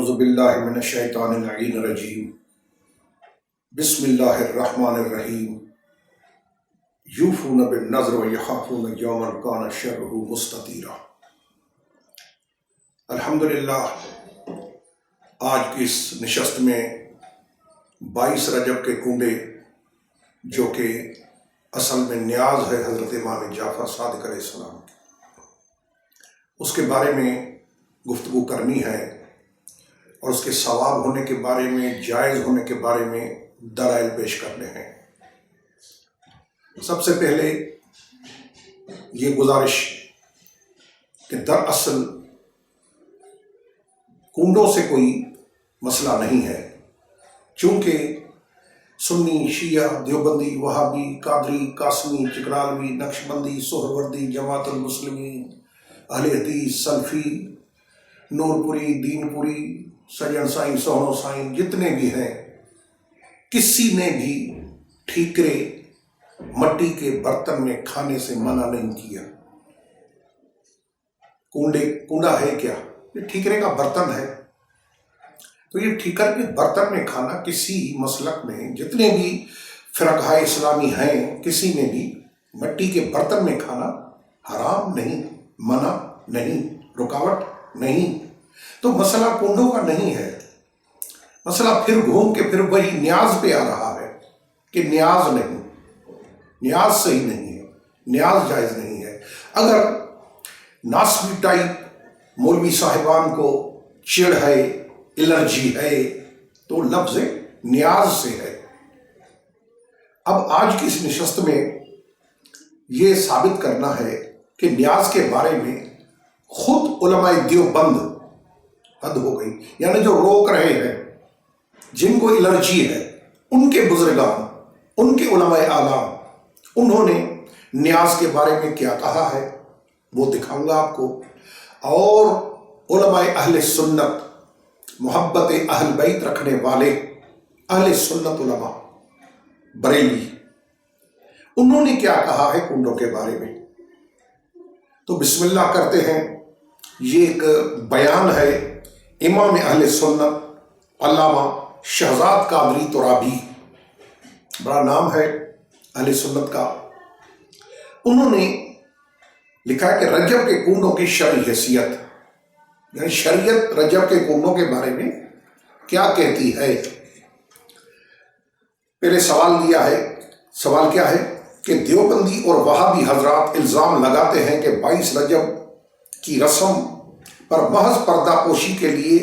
اعوذ باللہ من الشیطان اللعین الرجیم بسم اللہ الرحمن الرحیم یوفون بالنذر ویخافون یوما کان شرہ مستطیرا۔ الحمدللہ آج کی اس نشست میں 22 رجب کے کنڈے جو کہ اصل میں نیاز ہے حضرت امام جعفر صادق علیہ السلام کی، اس کے بارے میں گفتگو کرنی ہے اور اس کے ثواب ہونے کے بارے میں، جائز ہونے کے بارے میں دلائل پیش کرنے ہیں۔ سب سے پہلے یہ گزارش کہ دراصل کنڈوں سے کوئی مسئلہ نہیں ہے، چونکہ سنی، شیعہ، دیوبندی، وہابی، قادری، قاسمی، چکرالوی، نقشبندی، سہروردی، جماعت المسلمین، اہل حدیث، سلفی، نور پوری، دین پوری، سجن سائیں، سہنو سائیں، جتنے بھی ہیں، کسی نے بھی ٹھیکرے مٹی کے برتن میں کھانے سے منع نہیں کیا۔ کنڈا ہے کیا؟ یہ ٹھیکرے کا برتن ہے۔ تو یہ ٹھیکر کے برتن میں کھانا کسی مسلک میں، جتنے بھی فرقہ اسلامی ہیں، کسی میں بھی مٹی کے برتن میں کھانا حرام نہیں، منع نہیں، رکاوٹ نہیں۔ تو مسئلہ کنڈوں کا نہیں ہے، مسئلہ پھر گھوم کے پھر وہی نیاز پہ آ رہا ہے کہ نیاز نہیں، نیاز صحیح نہیں ہے، نیاز جائز نہیں ہے۔ اگر ناسوی ٹائپ مولوی صاحبان کو چڑ ہے، الرجی ہے، تو لفظ نیاز سے ہے۔ اب آج کی اس نشست میں یہ ثابت کرنا ہے کہ نیاز کے بارے میں خود علماء دیوبند، حد ہو گئی، یعنی جو روک رہے ہیں، جن کو الرجی ہے، ان کے بزرگان، ان کے علماء اعلام، انہوں نے نیاز کے بارے میں کیا کہا ہے وہ دکھاؤں گا آپ کو۔ اور علماء اہل سنت، محبت اہل بیت رکھنے والے اہل سنت علماء بریلی، انہوں نے کیا کہا ہے کنڈوں کے بارے میں۔ تو بسم اللہ کرتے ہیں۔ یہ ایک بیان ہے امام اہل سنت علامہ شہزاد قادری ترابی، بڑا نام ہے اہل سنت کا۔ انہوں نے لکھا ہے کہ رجب کے کنڈوں کی شرعی حیثیت، یعنی شریعت رجب کے کنڈوں کے بارے میں کیا کہتی ہے۔ پہلے سوال دیا ہے، سوال کیا ہے کہ دیوبندی اور وہابی حضرات الزام لگاتے ہیں کہ 22 رجب کی رسم پر محض پردہ پوشی کے لیے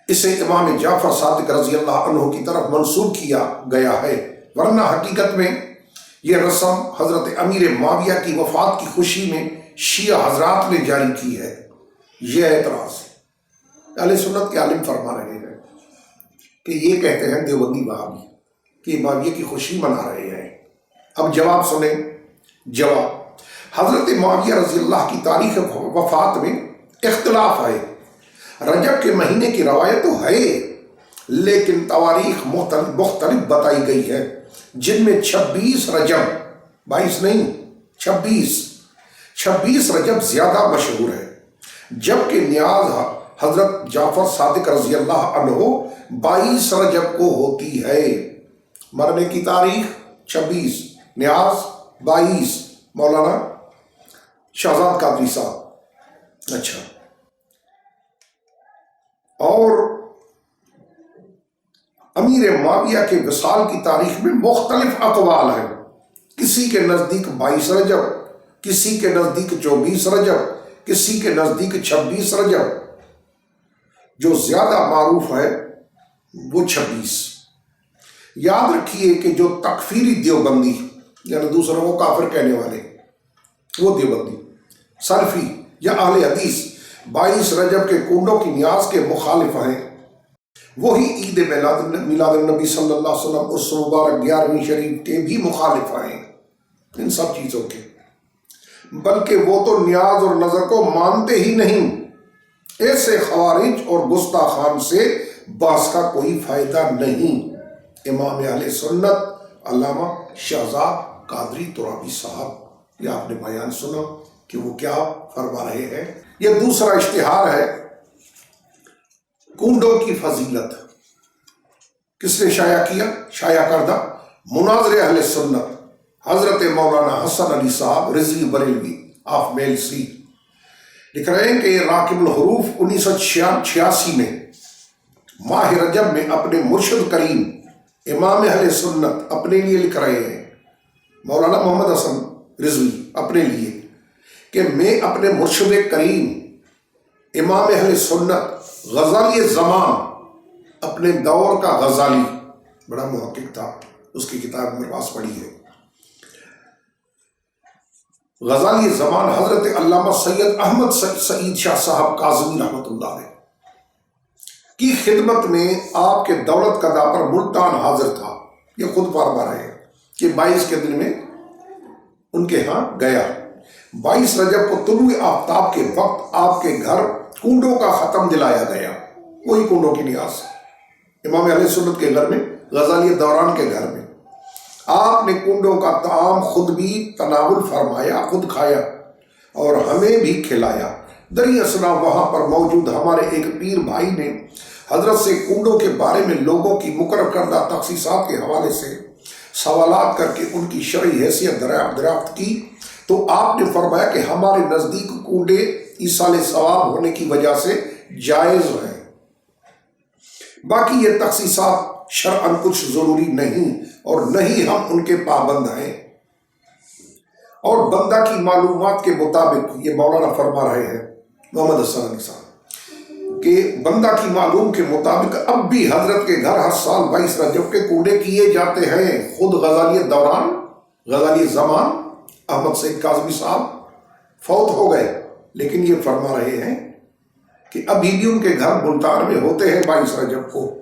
اسے امام جعفر صادق رضی اللہ عنہ کی طرف منسوب کیا گیا ہے، ورنہ حقیقت میں یہ رسم حضرت امیر معاویہ کی وفات کی خوشی میں شیعہ حضرات نے جاری کی ہے۔ یہ اعتراض اہل سنت کے عالم فرما رہے ہیں کہ یہ کہتے ہیں دیوبندی وہابی کہ معاویہ کی خوشی منا رہے ہیں۔ اب جواب سنیں۔ جواب: حضرت معاویہ رضی اللہ کی تاریخ وفات میں اختلاف ہے۔ رجب کے مہینے کی روایت تو ہے، لیکن تواریخ مختلف بتائی گئی ہے، جن میں 26 رجب، 22 نہیں، 26 رجب زیادہ مشہور ہے، جبکہ نیاز حضرت جعفر صادق رضی اللہ عنہ 22 رجب کو ہوتی ہے۔ مرنے کی تاریخ 26، نیاز 22، مولانا شہزاد قادری صاحب۔ اچھا، اور امیر معاویہ کے وصال کی تاریخ میں مختلف اقوال ہیں، کسی کے نزدیک 22 رجب، کسی کے نزدیک 24 رجب، کسی کے نزدیک 26 رجب، جو زیادہ معروف ہے وہ 26۔ یاد رکھیے کہ جو تکفیری دیوبندی، یعنی دوسروں کو کافر کہنے والے، وہ دیوبندی، سلفی یا اہل حدیث 22 رجب کے کنڈوں کی نیاز کے مخالف ہیں، وہی عید میلاد النبی صلی اللہ علیہ وسلم اس مبارک 11ویں شریف کے بھی مخالف ہیں، ان سب چیزوں کے، بلکہ وہ تو نیاز اور نظر کو مانتے ہی نہیں۔ ایسے خوارج اور گستاخان سے بحث کا کوئی فائدہ نہیں۔ امام اہل سنت علامہ شہزاد قادری ترابی صاحب، یہ آپ نے بیان سنا کہ وہ کیا فرما رہے ہیں۔ یہ دوسرا اشتہار ہے کنڈوں کی فضیلت کس نے شائع کیا؟ شائع کردہ مناظر اہل سنت حضرت مولانا حسن علی صاحب رضوی بریلوی آف میل سی لکھ رہے ہیں کہ راکب الحروف 1986 میں ماہ رجب میں اپنے مرشد کریم امام اہل سنت اپنے لیے لکھ رہے ہیں، مولانا محمد حسن رضوی اپنے لیے، کہ میں اپنے مرشد کریم امام اہل سنت غزالی زمان، اپنے دور کا غزالی، بڑا محقق تھا، اس کی کتاب میرے پاس پڑھی ہے، غزالی زمان حضرت علامہ سید احمد سعید شاہ صاحب کاظمی رحمۃ اللہ علیہ کی خدمت میں آپ کے دولت قضا پر ملتان حاضر تھا۔ یہ خود فرما رہے ہیں کہ 22 کے دن میں ان کے ہاں گیا۔ 22 رجب کو طلوع آفتاب کے وقت آپ کے گھر کنڈوں کا ختم دلایا گیا، وہی کنڈوں کی نیاز امام اہل سنت کے گھر میں، غزالی دوران کے گھر میں آپ نے کنڈوں کا طعام خود بھی تناول فرمایا، خود کھایا اور ہمیں بھی کھلایا۔ دری اثنا وہاں پر موجود ہمارے ایک پیر بھائی نے حضرت سے کنڈوں کے بارے میں لوگوں کی مقرر کردہ تخصیصات کے حوالے سے سوالات کر کے ان کی شرعی حیثیت دریافت کی، تو آپ نے فرمایا کہ ہمارے نزدیک کنڈے ایصال ثواب ہونے کی وجہ سے جائز ہیں، باقی یہ تخصیصات شرعاً کچھ ضروری نہیں اور نہ ہی ہم ان کے پابند ہیں۔ اور بندہ کی معلومات کے مطابق، یہ مولانا فرما رہے ہیں محمد حسن علی صاحب، کہ بندہ کی معلوم کے مطابق اب بھی حضرت کے گھر ہر سال 22 رجب کے کنڈے کیے جاتے ہیں۔ خود غزالی دوران، غزالی زمان احمد سعید کاظمی صاحب فوت ہو گئے، لیکن یہ فرما رہے ہیں کہ ابھی بھی ان کے گھر ملتان میں ہوتے ہیں 22 رجب کو۔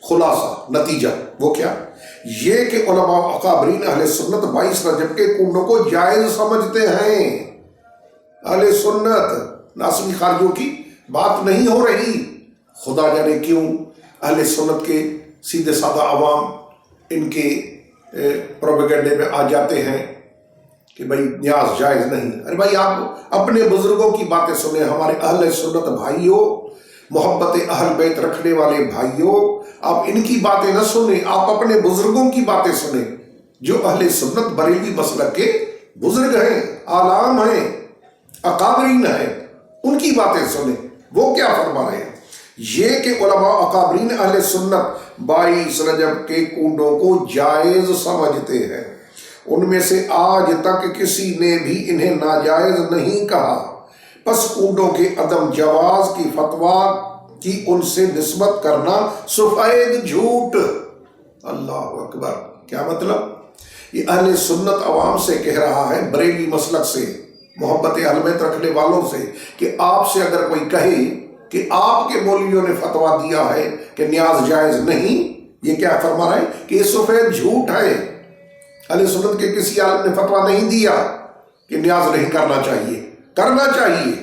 خلاصہ نتیجہ وہ کیا؟ یہ کہ علماء اکابرین اہل سنت 22 رجب کے کنڈوں کو جائز سمجھتے ہیں۔ اہل سنت ناصری خارجوں کی بات نہیں ہو رہی، خدا جانے کیوں اہل سنت کے سیدھے سادہ عوام ان کے پروپیگنڈے میں آ جاتے ہیں کہ بھائی نیاز جائز نہیں۔ ارے بھائی آپ اپنے بزرگوں کی باتیں سنیں، ہمارے اہل سنت بھائیوں، محبت اہل بیت رکھنے والے بھائیوں، آپ ان کی باتیں نہ سنیں، آپ اپنے بزرگوں کی باتیں سنیں، جو اہل سنت بریلوی مسلک کے بزرگ ہیں، عالم ہیں، اکابرین ہیں، ان کی باتیں سنیں۔ وہ کیا فرما رہے ہیں؟ یہ کہ علماء اکابرین اہل سنت 22 رجب کے کنڈوں کو جائز سمجھتے ہیں، ان میں سے آج تک کسی نے بھی انہیں ناجائز نہیں کہا۔ پس کنڈوں کے عدم جواز کی فتویٰ کی ان سے نسبت کرنا سفید جھوٹ۔ اللہ اکبر! کیا مطلب؟ یہ اہل سنت عوام سے کہہ رہا ہے، بریلی مسلک سے، محبت اہل بیت رکھنے والوں سے، کہ آپ سے اگر کوئی کہے کہ آپ کے مولویوں نے فتویٰ دیا ہے کہ نیاز جائز نہیں، یہ کیا فرما رہا ہے کہ یہ سفید جھوٹ ہے۔ اہل سنت کے کسی عالم نے فتویٰ نہیں دیا کہ نیاز نہیں کرنا چاہیے، کرنا چاہیے،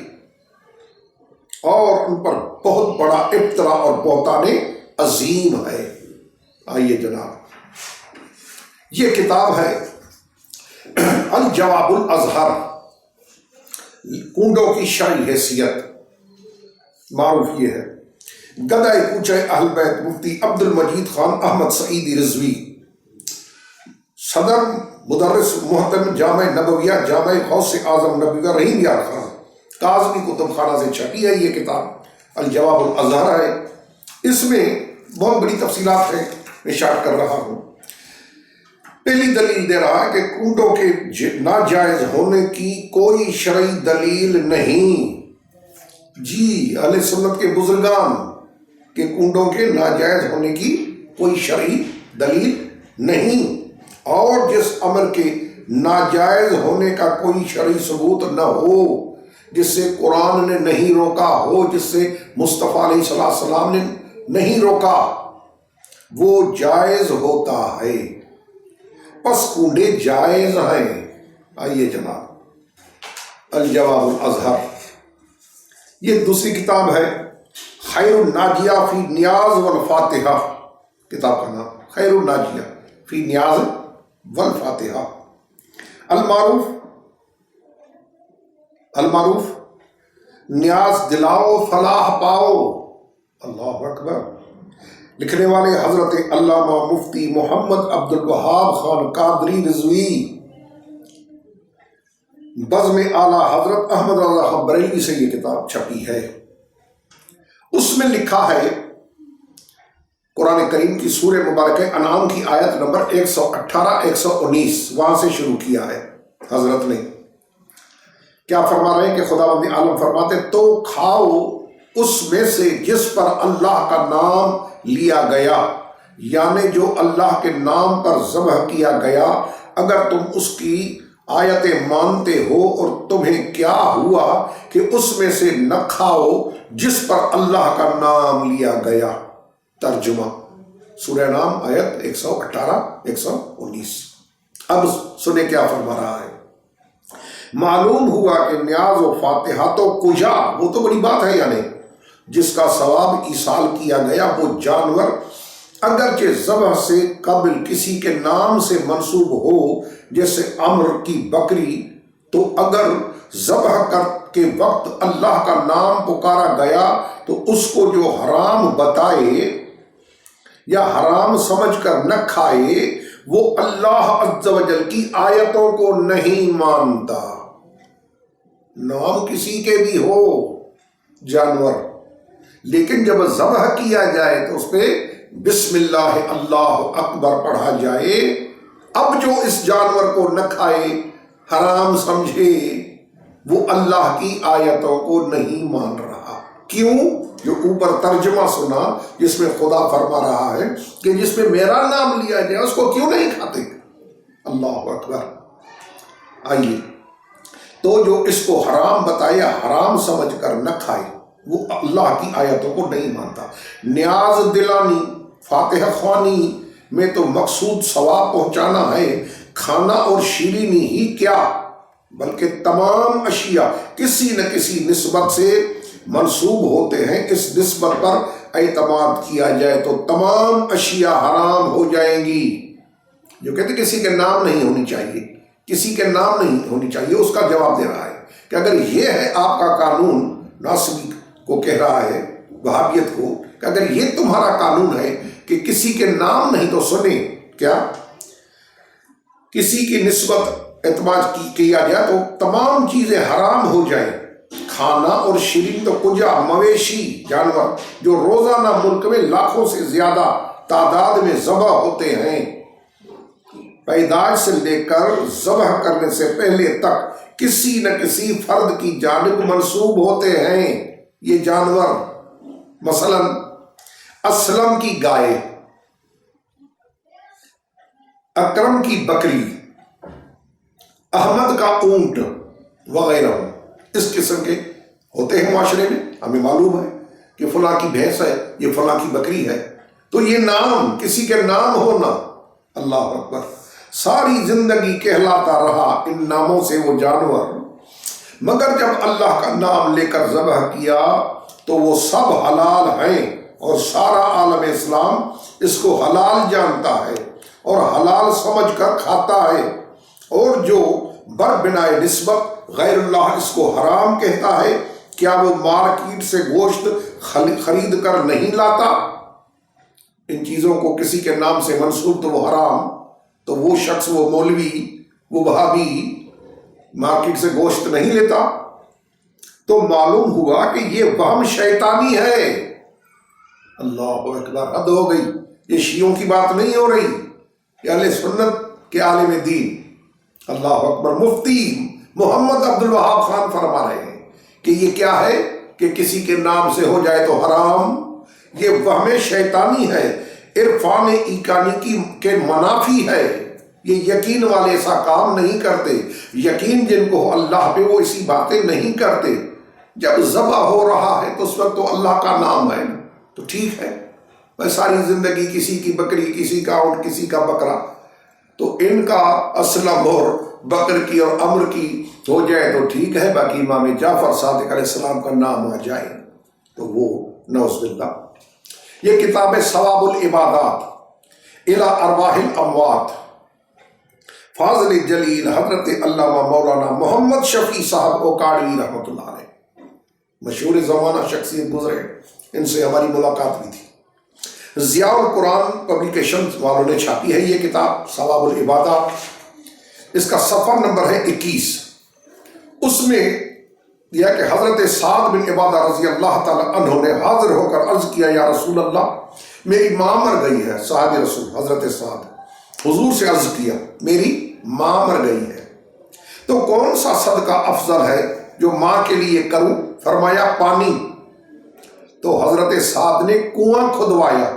اور ان پر بہت بڑا ابتلا اور بہتان عظیم ہے۔ آئیے جناب، یہ کتاب ہے الجواب الازہر، کنڈوں کی شرعی حیثیت، معروف یہ ہے۔ گدائے کوچہ اہل بیت مفتی عبد المجید خان احمد سعیدی رضوی، صدر مدرس محترم جامع نبویہ، جامع غوث اعظم نبویہ رحیم یار خان، کاظمی کتب خانہ سے چھپی ہے یہ کتاب، الجواب الازہر ہے۔ اس میں بہت بڑی تفصیلات ہیں، میں اشارہ کر رہا ہوں۔ پہلی دلیل دے رہا ہے کہ کنڈوں کے ناجائز ہونے کی کوئی شرعی دلیل نہیں۔ جی، اہل سنت کے بزرگان کہ کنڈوں کے ناجائز ہونے کی کوئی شرعی دلیل نہیں، اور جس عمل کے ناجائز ہونے کا کوئی شرعی ثبوت نہ ہو، جس سے قرآن نے نہیں روکا ہو، جس سے مصطفیٰ علیہ السلام نے نہیں روکا، وہ جائز ہوتا ہے۔ پس کنڈے جائز ہیں۔ آئیے جناب، الجواب الازہر، یہ دوسری کتاب ہے، خیر الناجیہ فی نیاز والفاتحہ، کتاب کا نام خیر الناجیہ فی نیاز والفاتحہ۔ المعروف نیاز دلاؤ فلاح پاؤ، اللہ اکبر۔ لکھنے والے حضرت علامہ مفتی محمد عبد الوہاب خان قادری رضوی، بزم اعلیٰ حضرت احمد رضا بریلوی سے یہ کتاب چھپی ہے۔ اس میں لکھا ہے، قرآن کریم کی سورہ مبارکہ انعام کی آیت نمبر 118 119 وہاں سے شروع کیا ہے حضرت نے۔ کیا فرما رہے ہیں کہ خداوند عالم فرماتے تو کھاؤ اس میں سے جس پر اللہ کا نام لیا گیا، یعنی جو اللہ کے نام پر ذبح کیا گیا، اگر تم اس کی آیتیں مانتے ہو، اور تمہیں کیا ہوا کہ اس میں سے نہ کھاؤ جس پر اللہ کا نام لیا گیا۔ ترجمہ سورہ نام آیت 118 119۔ اب سنیں کیا فرما رہا ہے۔ معلوم ہوا کہ نیاز و فاتحہ تو کجا، وہ تو بڑی بات ہے، یعنی جس کا ثواب ایصال کیا گیا وہ جانور اگرچہ ذبح سے قبل کسی کے نام سے منسوب ہو، جیسے امر کی بکری، تو اگر ذبح کر کے وقت اللہ کا نام پکارا گیا تو اس کو جو حرام بتائے یا حرام سمجھ کر نہ کھائے، وہ اللہ عز و جل کی آیتوں کو نہیں مانتا۔ نام کسی کے بھی ہو جانور، لیکن جب ذبح کیا جائے تو اس پہ بسم اللہ اللہ اکبر پڑھا جائے، اب جو اس جانور کو نہ کھائے، حرام سمجھے، وہ اللہ کی آیتوں کو نہیں مان رہا۔ کیوں؟ جو اوپر ترجمہ سنا جس میں خدا فرما رہا ہے کہ جس میں میرا نام لیا جائے اس کو کیوں نہیں کھاتے؟ اللہ اکبر۔ آئیے، تو جو اس کو حرام بتایا، حرام سمجھ کر نہ کھائے، وہ اللہ کی آیتوں کو نہیں مانتا۔ نیاز دلانی، فاتحہ خوانی میں تو مقصود ثواب پہنچانا ہے، کھانا اور شیرینی ہی کیا بلکہ تمام اشیاء کسی نہ کسی نسبت سے منسوب ہوتے ہیں۔ اس نسبت پر اعتماد کیا جائے تو تمام اشیاء حرام ہو جائیں گی۔ جو کہتے کسی کے نام نہیں ہونی چاہیے، کسی کے نام نہیں ہونی چاہیے، اس کا جواب دے رہا ہے کہ اگر یہ ہے آپ کا قانون، ناصبی کو کہہ رہا ہے، وہابیت کو، کہ اگر یہ تمہارا قانون ہے کہ کسی کے نام نہیں، تو سنیں کیا کسی کی نسبت اعتماد کیا جائے تو تمام چیزیں حرام ہو جائیں۔ کھانا اور شیرین تو کجا، مویشی جانور جو روزانہ ملک میں لاکھوں سے زیادہ تعداد میں ذبح ہوتے ہیں، پیدائش سے لے کر ذبح کرنے سے پہلے تک کسی نہ کسی فرد کی جانب منسوب ہوتے ہیں یہ جانور۔ مثلا اسلم کی گائے، اکرم کی بکری، احمد کا اونٹ وغیرہ اس قسم کے ہوتے ہیں معاشرے میں۔ ہمیں معلوم ہے کہ فلاں کی بھینس ہے، یہ فلاں کی بکری ہے، تو یہ نام کسی کے نام ہونا، اللہ اکبر، ساری زندگی کہلاتا رہا ان ناموں سے وہ جانور، مگر جب اللہ کا نام لے کر ذبح کیا تو وہ سب حلال ہیں، اور سارا عالم اسلام اس کو حلال جانتا ہے اور حلال سمجھ کر کھاتا ہے، اور جو بر بنائے نسبت غیر اللہ اس کو حرام کہتا ہے، کیا وہ مارکیٹ سے گوشت خرید کر نہیں لاتا؟ ان چیزوں کو کسی کے نام سے منسوب تو وہ حرام، تو وہ شخص، وہ مولوی، وہ وہابی مارکیٹ سے گوشت نہیں لیتا؟ تو معلوم ہوا کہ یہ وہم شیطانی ہے۔ اللہ اکبر، حد ہو گئی، یہ شیعوں کی بات نہیں ہو رہی، یہ اہل سنت کے عالم دین اللہ اکبر مفتی محمد عبد الوہاب خان فرما رہے ہیں کہ یہ کیا ہے کہ کسی کے نام سے ہو جائے تو حرام، یہ وہم شیطانی ہے، عرفان ایکانی کے منافی ہے۔ یہ یقین والے ایسا کام نہیں کرتے، یقین جن کو اللہ پہ وہ ایسی باتیں نہیں کرتے۔ جب ذبح ہو رہا ہے تو اس وقت تو اللہ کا نام ہے نا، تو ٹھیک ہے، بس ساری زندگی کسی کی بکری، کسی کا اونٹ، کسی کا بکرا، تو ان کا اسلم اور بکر کی اور امر کی ہو جائے تو ٹھیک ہے، باقی امام جعفر صادق علیہ السلام کا نام آ جائے تو وہ نعوذ باللہ۔ یہ کتاب ثواب العبادات الی ارواح الاموات، فاضل جلیل حضرت علامہ مولانا محمد شفیع صاحب اوکاڑی رحمۃ اللہ علیہ، مشہور زمانہ شخصیت گزرے، ان سے ہماری ملاقات بھی تھی۔ ضیاء القرآن پبلیکیشن والوں نے چھاپی ہے یہ کتاب ثواب العبادات، اس کا صفحہ نمبر ہے 21۔ اس میں دیا کہ حضرت سعد بن عبادہ رضی اللہ تعالی عنہ نے حاضر ہو کر عرض کیا، یا رسول اللہ میری ماں مر گئی ہے۔ صحابی رسول حضرت سعد حضور سے عرض کیا میری ماں مر گئی ہے، تو کون سا صدقہ افضل ہے جو ماں کے لیے کروں؟ فرمایا پانی۔ تو حضرت سعد نے کنواں کھدوایا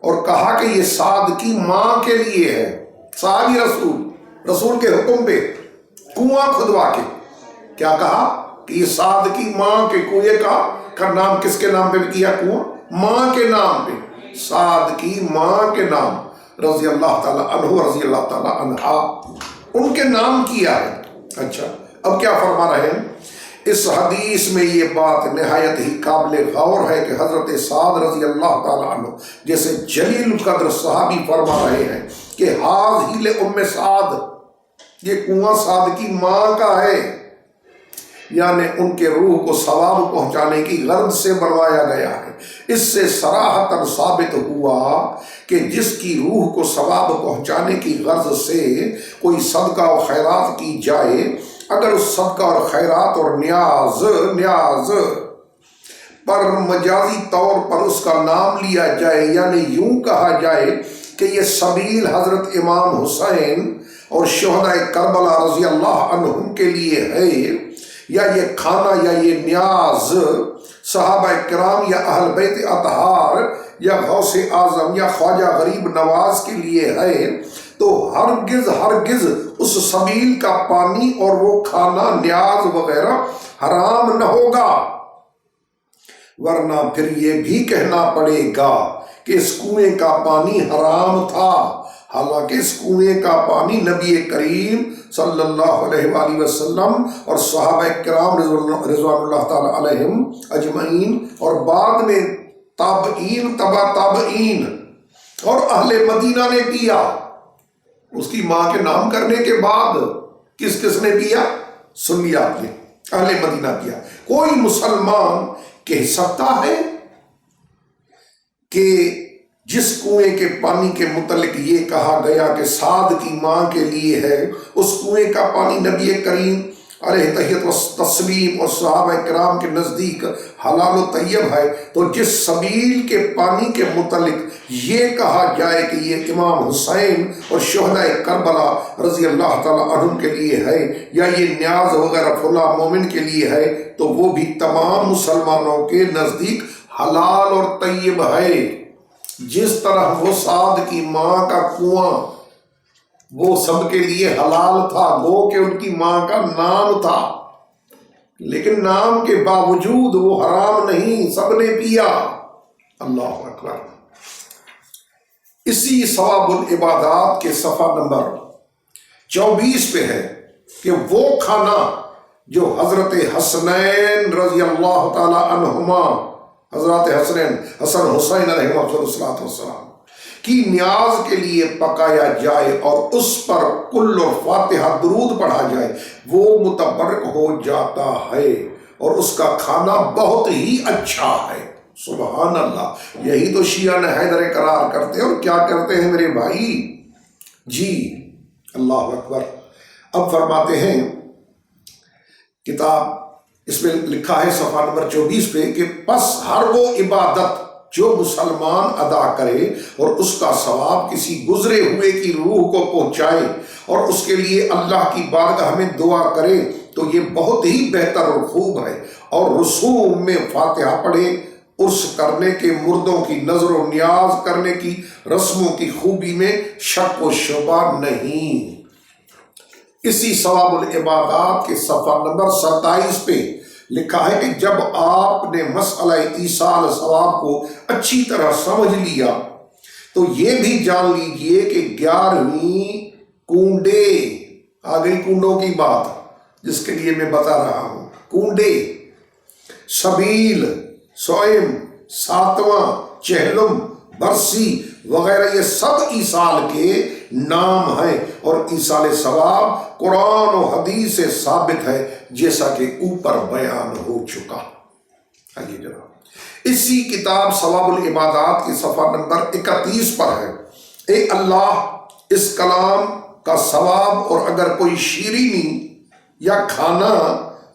اور کہا کہ یہ سعد کی ماں کے لیے ہے۔ صحابی رسول کے حکم پہ کنواں کھدوا کے کیا کہا کہ یہ سعد کی ماں کے کنویں کا نام کس کے نام پہ کیا؟ کنواں ماں کے نام پہ، سعد کی ماں کے نام، رضی اللہ تعالیٰ عنہ رضی اللہ تعالیٰ عنہا، ان کے نام کیا ہے۔ اچھا اب کیا فرما رہے ہیں اس حدیث میں؟ یہ بات نہایت ہی قابل غور ہے کہ حضرت سعد رضی اللہ تعالیٰ عنہ جیسے جلیل القدر صحابی فرما رہے ہیں کہ حاضی ام سعد، یہ کنواں سعد کی ماں کا ہے، یعنی ان کے روح کو ثواب پہنچانے کی غرض سے بنوایا گیا ہے۔ اس سے صراحتاً ثابت ہوا کہ جس کی روح کو ثواب پہنچانے کی غرض سے کوئی صدقہ و خیرات کی جائے، اگر اس صدقہ اور خیرات اور نیاز پر مجازی طور پر اس کا نام لیا جائے، یعنی یوں کہا جائے کہ یہ سبیل حضرت امام حسین اور شہداء کربلا رضی اللہ عنہم کے لیے ہے، یا یہ کھانا یا یہ نیاز صحابہ کرام یا اہل بیت اطہار یا غوث اعظم یا خواجہ غریب نواز کے لیے ہے، تو ہرگز اس سبیل کا پانی اور وہ کھانا نیاز وغیرہ حرام نہ ہوگا، ورنہ پھر یہ بھی کہنا پڑے گا کہ اس کنویں کا پانی حرام تھا، حالانکہ اس کنویں کا پانی نبی کریم صلی اللہ علیہ وآلہ وسلم اور صحابہ کرام رضوان اللہ تعالی علیہم اجمعین اور بعد میں تابعین تبع تابعین اور اہل مدینہ نے پیا۔ اس کی ماں کے نام کرنے کے بعد کس نے پیا؟ سنیات نے، اہل مدینہ پیا۔ کوئی مسلمان کہہ سکتا ہے کہ جس کنویں کے پانی کے متعلق یہ کہا گیا کہ سعد کی ماں کے لیے ہے، اس کنویں کا پانی نبی کریم علیہ تحیت و تسلیم اور صحابہ کرام کے نزدیک حلال و طیب ہے، تو جس سبیل کے پانی کے متعلق یہ کہا جائے کہ یہ امام حسین اور شہداء کربلا رضی اللہ تعالیٰ عنہم کے لیے ہے، یا یہ نیاز وغیرہ فلاں مومن کے لیے ہے، تو وہ بھی تمام مسلمانوں کے نزدیک حلال اور طیب ہے۔ جس طرح وہ سعد کی ماں کا کنواں وہ سب کے لیے حلال تھا، گو کہ ان کی ماں کا نام تھا، لیکن نام کے باوجود وہ حرام نہیں، سب نے پیا۔ اللہ اکبر۔ اسی ثواب العبادات کے صفحہ نمبر 24 پہ ہے کہ وہ کھانا جو حضرت حسنین رضی اللہ تعالی عنہما، حضرات حسن حسین علیہ السلام کی نیاز کے لیے پکایا جائے اور اس پر کل اور فاتحہ درود پڑھا جائے، وہ متبرک ہو جاتا ہے اور اس کا کھانا بہت ہی اچھا ہے۔ سبحان اللہ، یہی تو شیعہ نے حیدر قرار کرتے ہیں، اور کیا کرتے ہیں میرے بھائی جی، اللہ اکبر۔ اب فرماتے ہیں کتاب، اس میں لکھا ہے صفحہ نمبر 24 پہ کہ پس ہر وہ عبادت جو مسلمان ادا کرے اور اس کا ثواب کسی گزرے ہوئے کی روح کو پہنچائے اور اس کے لیے اللہ کی بارگاہ میں دعا کرے، تو یہ بہت ہی بہتر اور خوب ہے، اور رسوم میں فاتحہ پڑھے، عرس کرنے کے، مردوں کی نظر و نیاز کرنے کی رسموں کی خوبی میں شک و شبہ نہیں۔ اسی ثواب العبادات کے صفحہ نمبر 27 پہ لکھا ہے کہ جب آپ نے مسئلہ ایصال ثواب کو اچھی طرح سمجھ لیا تو یہ بھی جان لیجئے کہ 11ویں کنڈے، آ گئی کنڈوں کی بات جس کے لیے میں بتا رہا ہوں، کنڈے، سبیل، سوئم، ساتواں، چہلم، برسی وغیرہ، یہ سب ایصال کے نام ہیں، اور ایصال ثواب قرآن و حدیث سے ثابت ہے جیسا کہ اوپر بیان ہو چکا۔ آئیے جناب، اسی کتاب ثواب العبادات کے صفحہ نمبر 31 پر ہے، اے اللہ اس کلام کا ثواب اور اگر کوئی شیرینی یا کھانا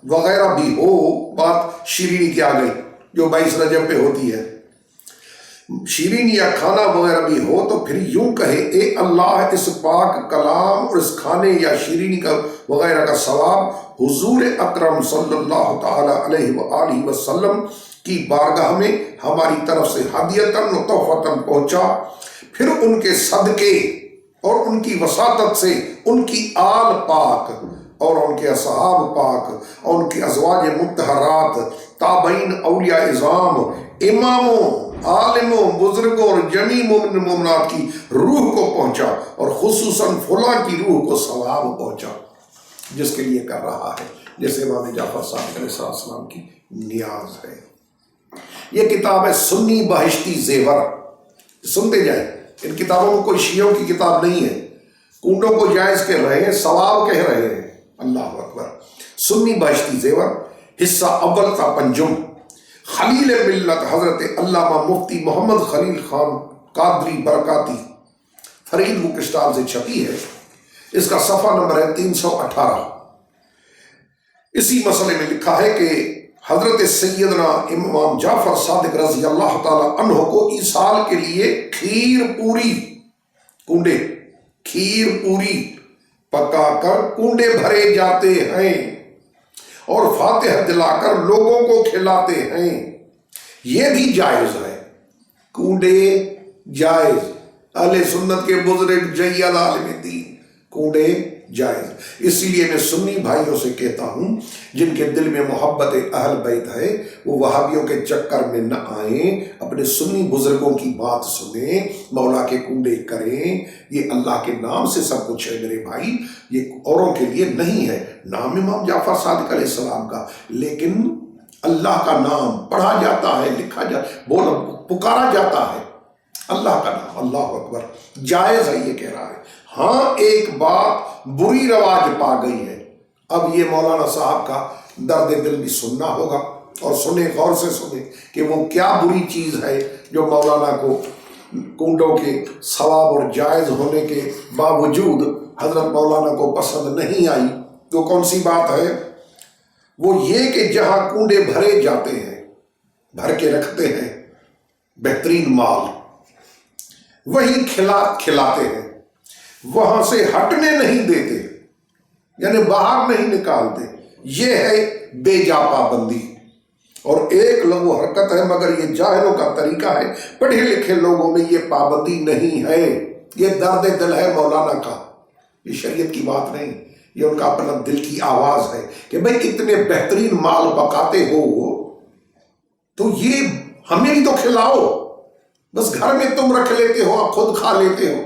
وغیرہ بھی ہو، بات شیرینی کی آ گئی جو 22 رجب پہ ہوتی ہے، شیرینی یا کھانا وغیرہ بھی ہو تو پھر یوں کہے، اے اللہ اس پاک کلام اور اس کھانے یا شیرینی کا وغیرہ کا ثواب حضور اکرم صلی اللہ تعالی علیہ وآلہ وسلم کی بارگاہ میں ہماری طرف سے ہدیتاً و تحفتاً پہنچا، پھر ان کے صدقے اور ان کی وساطت سے ان کی آل پاک اور ان کے اصحاب پاک اور ان کی ازواج مطہرات، تابعین، اولیاء اعظام، اماموں، عالموں، بزرگوں اور جمیع مومن مومنات کی روح کو پہنچا، اور خصوصاً فلاں کی روح کو ثواب پہنچا جس کے لیے کر رہا ہے، جیسے امام جعفر صادق علیہ السلام کی نیاز ہے۔ یہ کتاب ہے سنی بہشتی زیور، سنتے جائیں، ان کتابوں میں کوئی شیعوں کی کتاب نہیں ہے، کنڈوں کو جائز کہہ رہے ہیں، ثواب کہہ رہے ہیں، اللہ اکبر۔ سنی بہشتی زیور، حصہ اول کا پنجم، خلیل ملت حضرت علامہ مفتی محمد خلیل خان قادری برکاتی، فرید بک اسٹال سے چھپی ہے، اس کا صفحہ نمبر ہے 318۔ اسی مسئلے میں لکھا ہے کہ حضرت سیدنا امام جعفر صادق رضی اللہ تعالی عنہ کو ایصال کے لیے کھیر پوری، کنڈے، کھیر پوری پکا کر کنڈے بھرے جاتے ہیں اور فاتحہ دلا کر لوگوں کو کھلاتے ہیں، یہ بھی جائز ہے، کنڈے جائز، اہل سنت کے بزرگ جید عالم دین، کنڈے جائز۔ اسی لیے میں سنی بھائیوں سے کہتا ہوں جن کے دل میں محبت اہل بیت ہے وہ وہابیوں کے چکر میں نہ آئیں، اپنے سنی بزرگوں کی بات سنیں، مولا کے کنڈے کریں، یہ اللہ کے نام سے سب کچھ ہے میرے بھائی، یہ اوروں کے لیے نہیں ہے۔ نام امام جعفر صادق علیہ السلام کا، لیکن اللہ کا نام پڑھا جاتا ہے، لکھا جاتا، پکارا جاتا ہے اللہ کا نام، اللہ اکبر، جائز ہے، یہ کہہ رہا ہے۔ ہاں ایک بات بری رواج پا گئی ہے، اب یہ مولانا صاحب کا درد دل بھی سننا ہوگا، اور سنیں، غور سے سنیں کہ وہ کیا بری چیز ہے جو مولانا کو کنڈوں کے ثواب اور جائز ہونے کے باوجود حضرت مولانا کو پسند نہیں آئی۔ تو کون سی بات ہے؟ وہ یہ کہ جہاں کنڈے بھرے جاتے ہیں، بھر کے رکھتے ہیں بہترین مال، وہی کھلاتے ہیں، وہاں سے ہٹنے نہیں دیتے، یعنی باہر نہیں نکالتے، یہ ہے بے جا پابندی، اور ایک لغو حرکت ہے، مگر یہ جاہلوں کا طریقہ ہے، پڑھے لکھے لوگوں میں یہ پابندی نہیں ہے، یہ درد دل ہے مولانا کا، یہ شریعت کی بات نہیں، یہ ان کا اپنا دل کی آواز ہے کہ بھئی اتنے بہترین مال پکاتے ہو تو یہ ہمیں بھی تو کھلاؤ، بس گھر میں تم رکھ لیتے ہو، آپ خود کھا لیتے ہو۔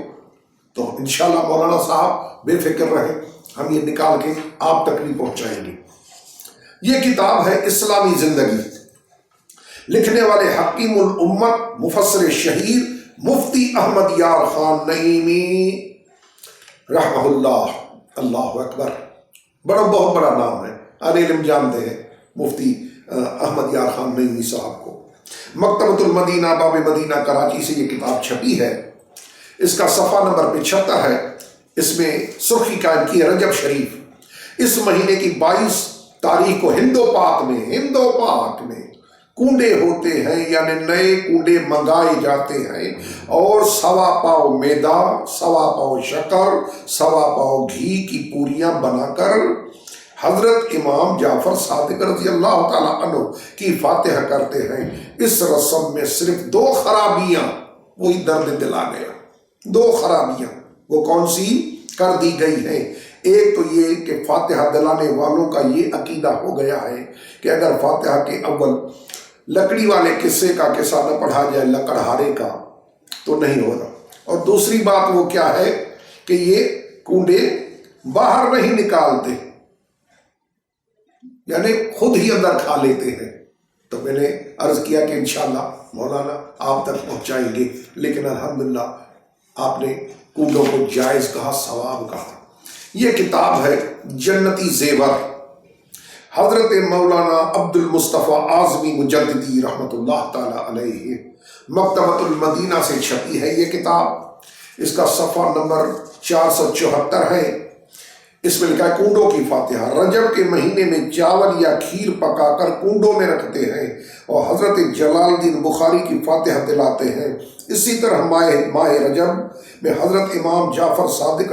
تو انشاءاللہ مولانا صاحب بے فکر رہے، ہم یہ نکال کے آپ تک بھی پہنچائیں گے۔ یہ کتاب ہے اسلامی زندگی، لکھنے والے حکیم الامت مفسر شہیر مفتی احمد یار خان نعیمی رحمہ اللہ، اللہ اکبر، بہت بڑا نام ہے، اہل علم جانتے ہیں مفتی احمد یار خان نعیمی صاحب کو۔ مکتبۃ المدینہ باب مدینہ کراچی سے یہ کتاب چھپی ہے، اس کا صفحہ نمبر 75 ہے، اس میں سرخی قائم کی ہے رجب شریف، اس مہینے کی 22 تاریخ کو ہندو پاک میں کنڈے ہوتے ہیں، یعنی نئے کنڈے منگائے جاتے ہیں، اور 1.25 پاؤ میدا، 1.25 پاؤ شکر، 1.25 پاؤ گھی کی پوریاں بنا کر حضرت امام جعفر صادق رضی اللہ تعالیٰ عنہ کی فاتحہ کرتے ہیں۔ اس رسم میں صرف 2 خرابیاں، وہی درد دل آ گیا، 2 خرابیاں وہ کون سی کر دی گئی ہیں۔ ایک تو یہ کہ فاتحہ دلانے والوں کا یہ عقیدہ ہو گیا ہے کہ اگر فاتحہ کے اول لکڑی والے قصے کا قصہ نہ پڑھا جائے، لکڑہارے کا، تو نہیں ہو رہا۔ اور دوسری بات وہ کیا ہے کہ یہ کنڈے باہر نہیں نکالتے، یعنی خود ہی اندر کھا لیتے ہیں۔ تو میں نے عرض کیا کہ انشاءاللہ مولانا آپ تک پہنچائیں گے، لیکن الحمدللہ آپ نے کنڈوں کو جائز کہا، ثواب کہا۔ یہ کتاب ہے جنتی زیور، حضرت مولانا عبد المصطفیٰ اعظمی مجددی رحمۃ اللہ تعالی علیہ، مکتبۃ المدینہ سے چھپی ہے یہ کتاب۔ اس کا صفحہ نمبر 474 ہے۔ اس میں لکھا ہے کنڈوں کی فاتحہ۔ رجب کے مہینے میں چاول یا کھیر پکا کر کنڈوں میں رکھتے ہیں اور حضرت جلال الدین بخاری کی فاتحہ دلاتے ہیں۔ اسی طرح ماہ رجب میں حضرت امام جعفر صادق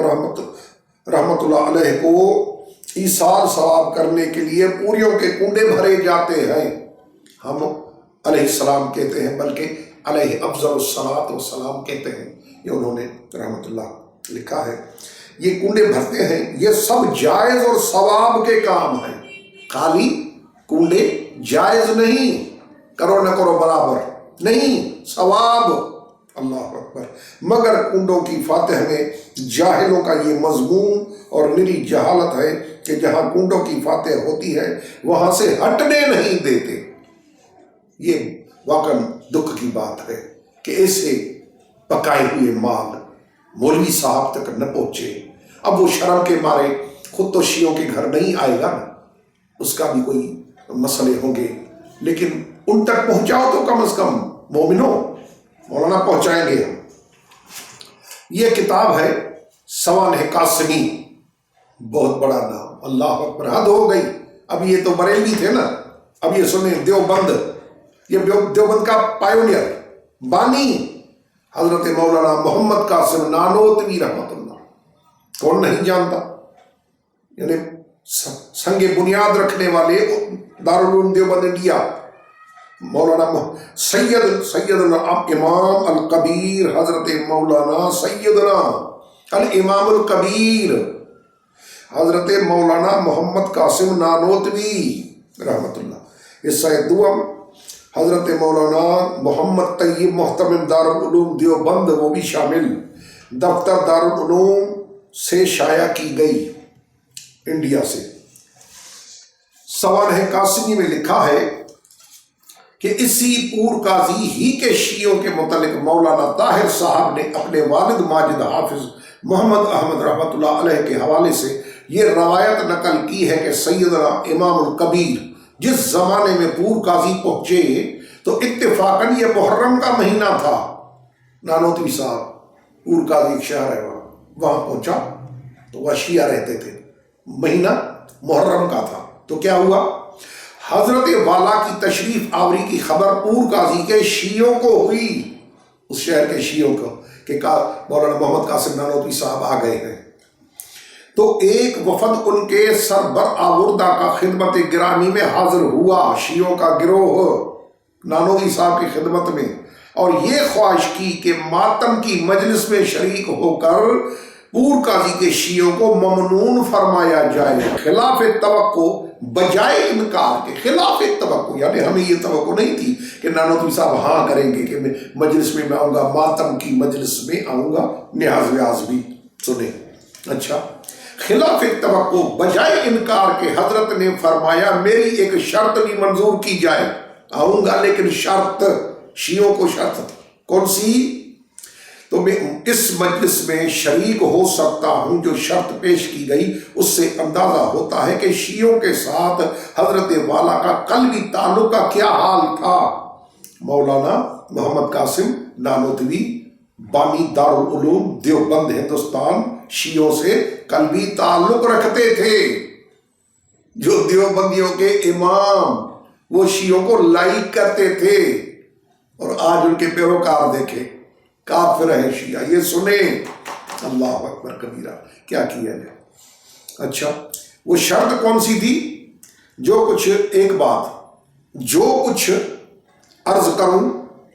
رحمت اللہ علیہ کو ایصال ثواب کرنے کے لیے پوریوں کے کنڈے بھرے جاتے ہیں۔ ہم علیہ السلام کہتے ہیں، بلکہ علیہ افضل الصلاۃ والسلام کہتے ہیں، یہ انہوں نے رحمت اللہ لکھا ہے۔ یہ کنڈے بھرتے ہیں، یہ سب جائز اور ثواب کے کام ہیں۔ خالی کنڈے جائز نہیں، کرو نہ کرو برابر نہیں، ثواب، اللہ اکبر۔ مگر کنڈوں کی فاتح میں جاہلوں کا یہ مضمون اور نری جہالت ہے کہ جہاں کنڈوں کی فاتح ہوتی ہے وہاں سے ہٹنے نہیں دیتے۔ یہ واقعاً دکھ کی بات ہے کہ ایسے پکائے ہوئے مال مولوی صاحب تک نہ پہنچے۔ اب وہ شرم کے مارے خود تو شیعوں کے گھر نہیں آئے گا نا، اس کا بھی کوئی مسئلے ہوں گے، لیکن ان تک پہنچاؤ تو کم از کم مومنوں، مولانا پہنچائیں گے ہم۔ یہ کتاب ہے سوانح قاسمی، بہت بڑا نام، اللہ اکبر، حد ہو گئی۔ اب یہ تو بریلوی تھے نا، اب یہ سنیں دیوبند، یہ دیوبند کا پائونیئر بانی حضرت مولانا محمد قاسم نانوتوی رحمۃ اللہ، کون نہیں جانتا، یعنی سنگ بنیاد رکھنے والے دارالعلوم دیوبند انڈیا، مولانا سیدنا امام الکبیر حضرت مولانا سیدنا الامام الکبیر حضرت مولانا محمد قاسم نانوتوی رحمۃ اللہ۔ حصہ دوم حضرت مولانا محمد طیب محتمم دارالعلوم دیوبند، وہ بھی شامل، دفتر دارالعلوم سے شائع کی گئی انڈیا سے۔ سوانح قاسمی میں لکھا ہے کہ اسی پور قاضی ہی کے شیعوں کے متعلق مولانا طاہر صاحب نے اپنے والد ماجد حافظ محمد احمد رحمۃ اللہ علیہ کے حوالے سے یہ روایت نقل کی ہے کہ سیدنا امام الکبیر جس زمانے میں پور قاضی پہنچے تو اتفاقاً یہ محرم کا مہینہ تھا۔ نانوتوی صاحب پور قاضی ایک شہر ہے وہاں پہنچا تو وہ شیعہ رہتے تھے، مہینہ محرم کا تھا، تو کیا ہوا، حضرت والا کی تشریف آوری کی خبر پور قاضی کے شیعوں کو ہوئی، اس شہر کے شیعوں کو، کہ مولانا محمد قاسم نانوتوی صاحب آ گئے ہیں۔ تو ایک وفد ان کے سربر آوردہ کا خدمت گرامی میں حاضر ہوا، شیعوں کا گروہ نانوتوی صاحب کی خدمت میں، اور یہ خواہش کی کہ ماتم کی مجلس میں شریک ہو کر پور قاضی کے شیعوں کو ممنون فرمایا جائے، خلاف توقع، بجائے انکار کے، خلاف توقع، یعنی ہمیں یہ توقع نہیں تھی کہ نانوتوی صاحب ہاں کریں گے کہ میں مجلس میں آؤں گا، ماتم کی مجلس میں آؤں گا، نیاز ویاز بھی سنیں۔ اچھا، خلاف توقع، بجائے انکار کے حضرت نے فرمایا میری ایک شرط بھی منظور کی جائے، آؤں گا لیکن شرط، شیعوں کو شرط کون سی، تو میں اس مجلس میں شریک ہو سکتا ہوں۔ جو شرط پیش کی گئی اس سے اندازہ ہوتا ہے کہ شیعوں کے ساتھ حضرت والا کا قلبی تعلق کا کیا حال تھا۔ مولانا محمد قاسم نانوتوی بانی دارالعلوم دیوبند ہندوستان شیعوں سے قلبی تعلق رکھتے تھے۔ جو دیوبندیوں کے امام وہ شیعوں کو لائک کرتے تھے، اور آج ان کے پیروکار دیکھیں، کافر ہے شیعہ، یہ سنیں، اللہ اکبر کبیرہ، کیا کیا جائے۔ اچھا، وہ شرط کون سی تھی، ایک بات، جو کچھ عرض کروں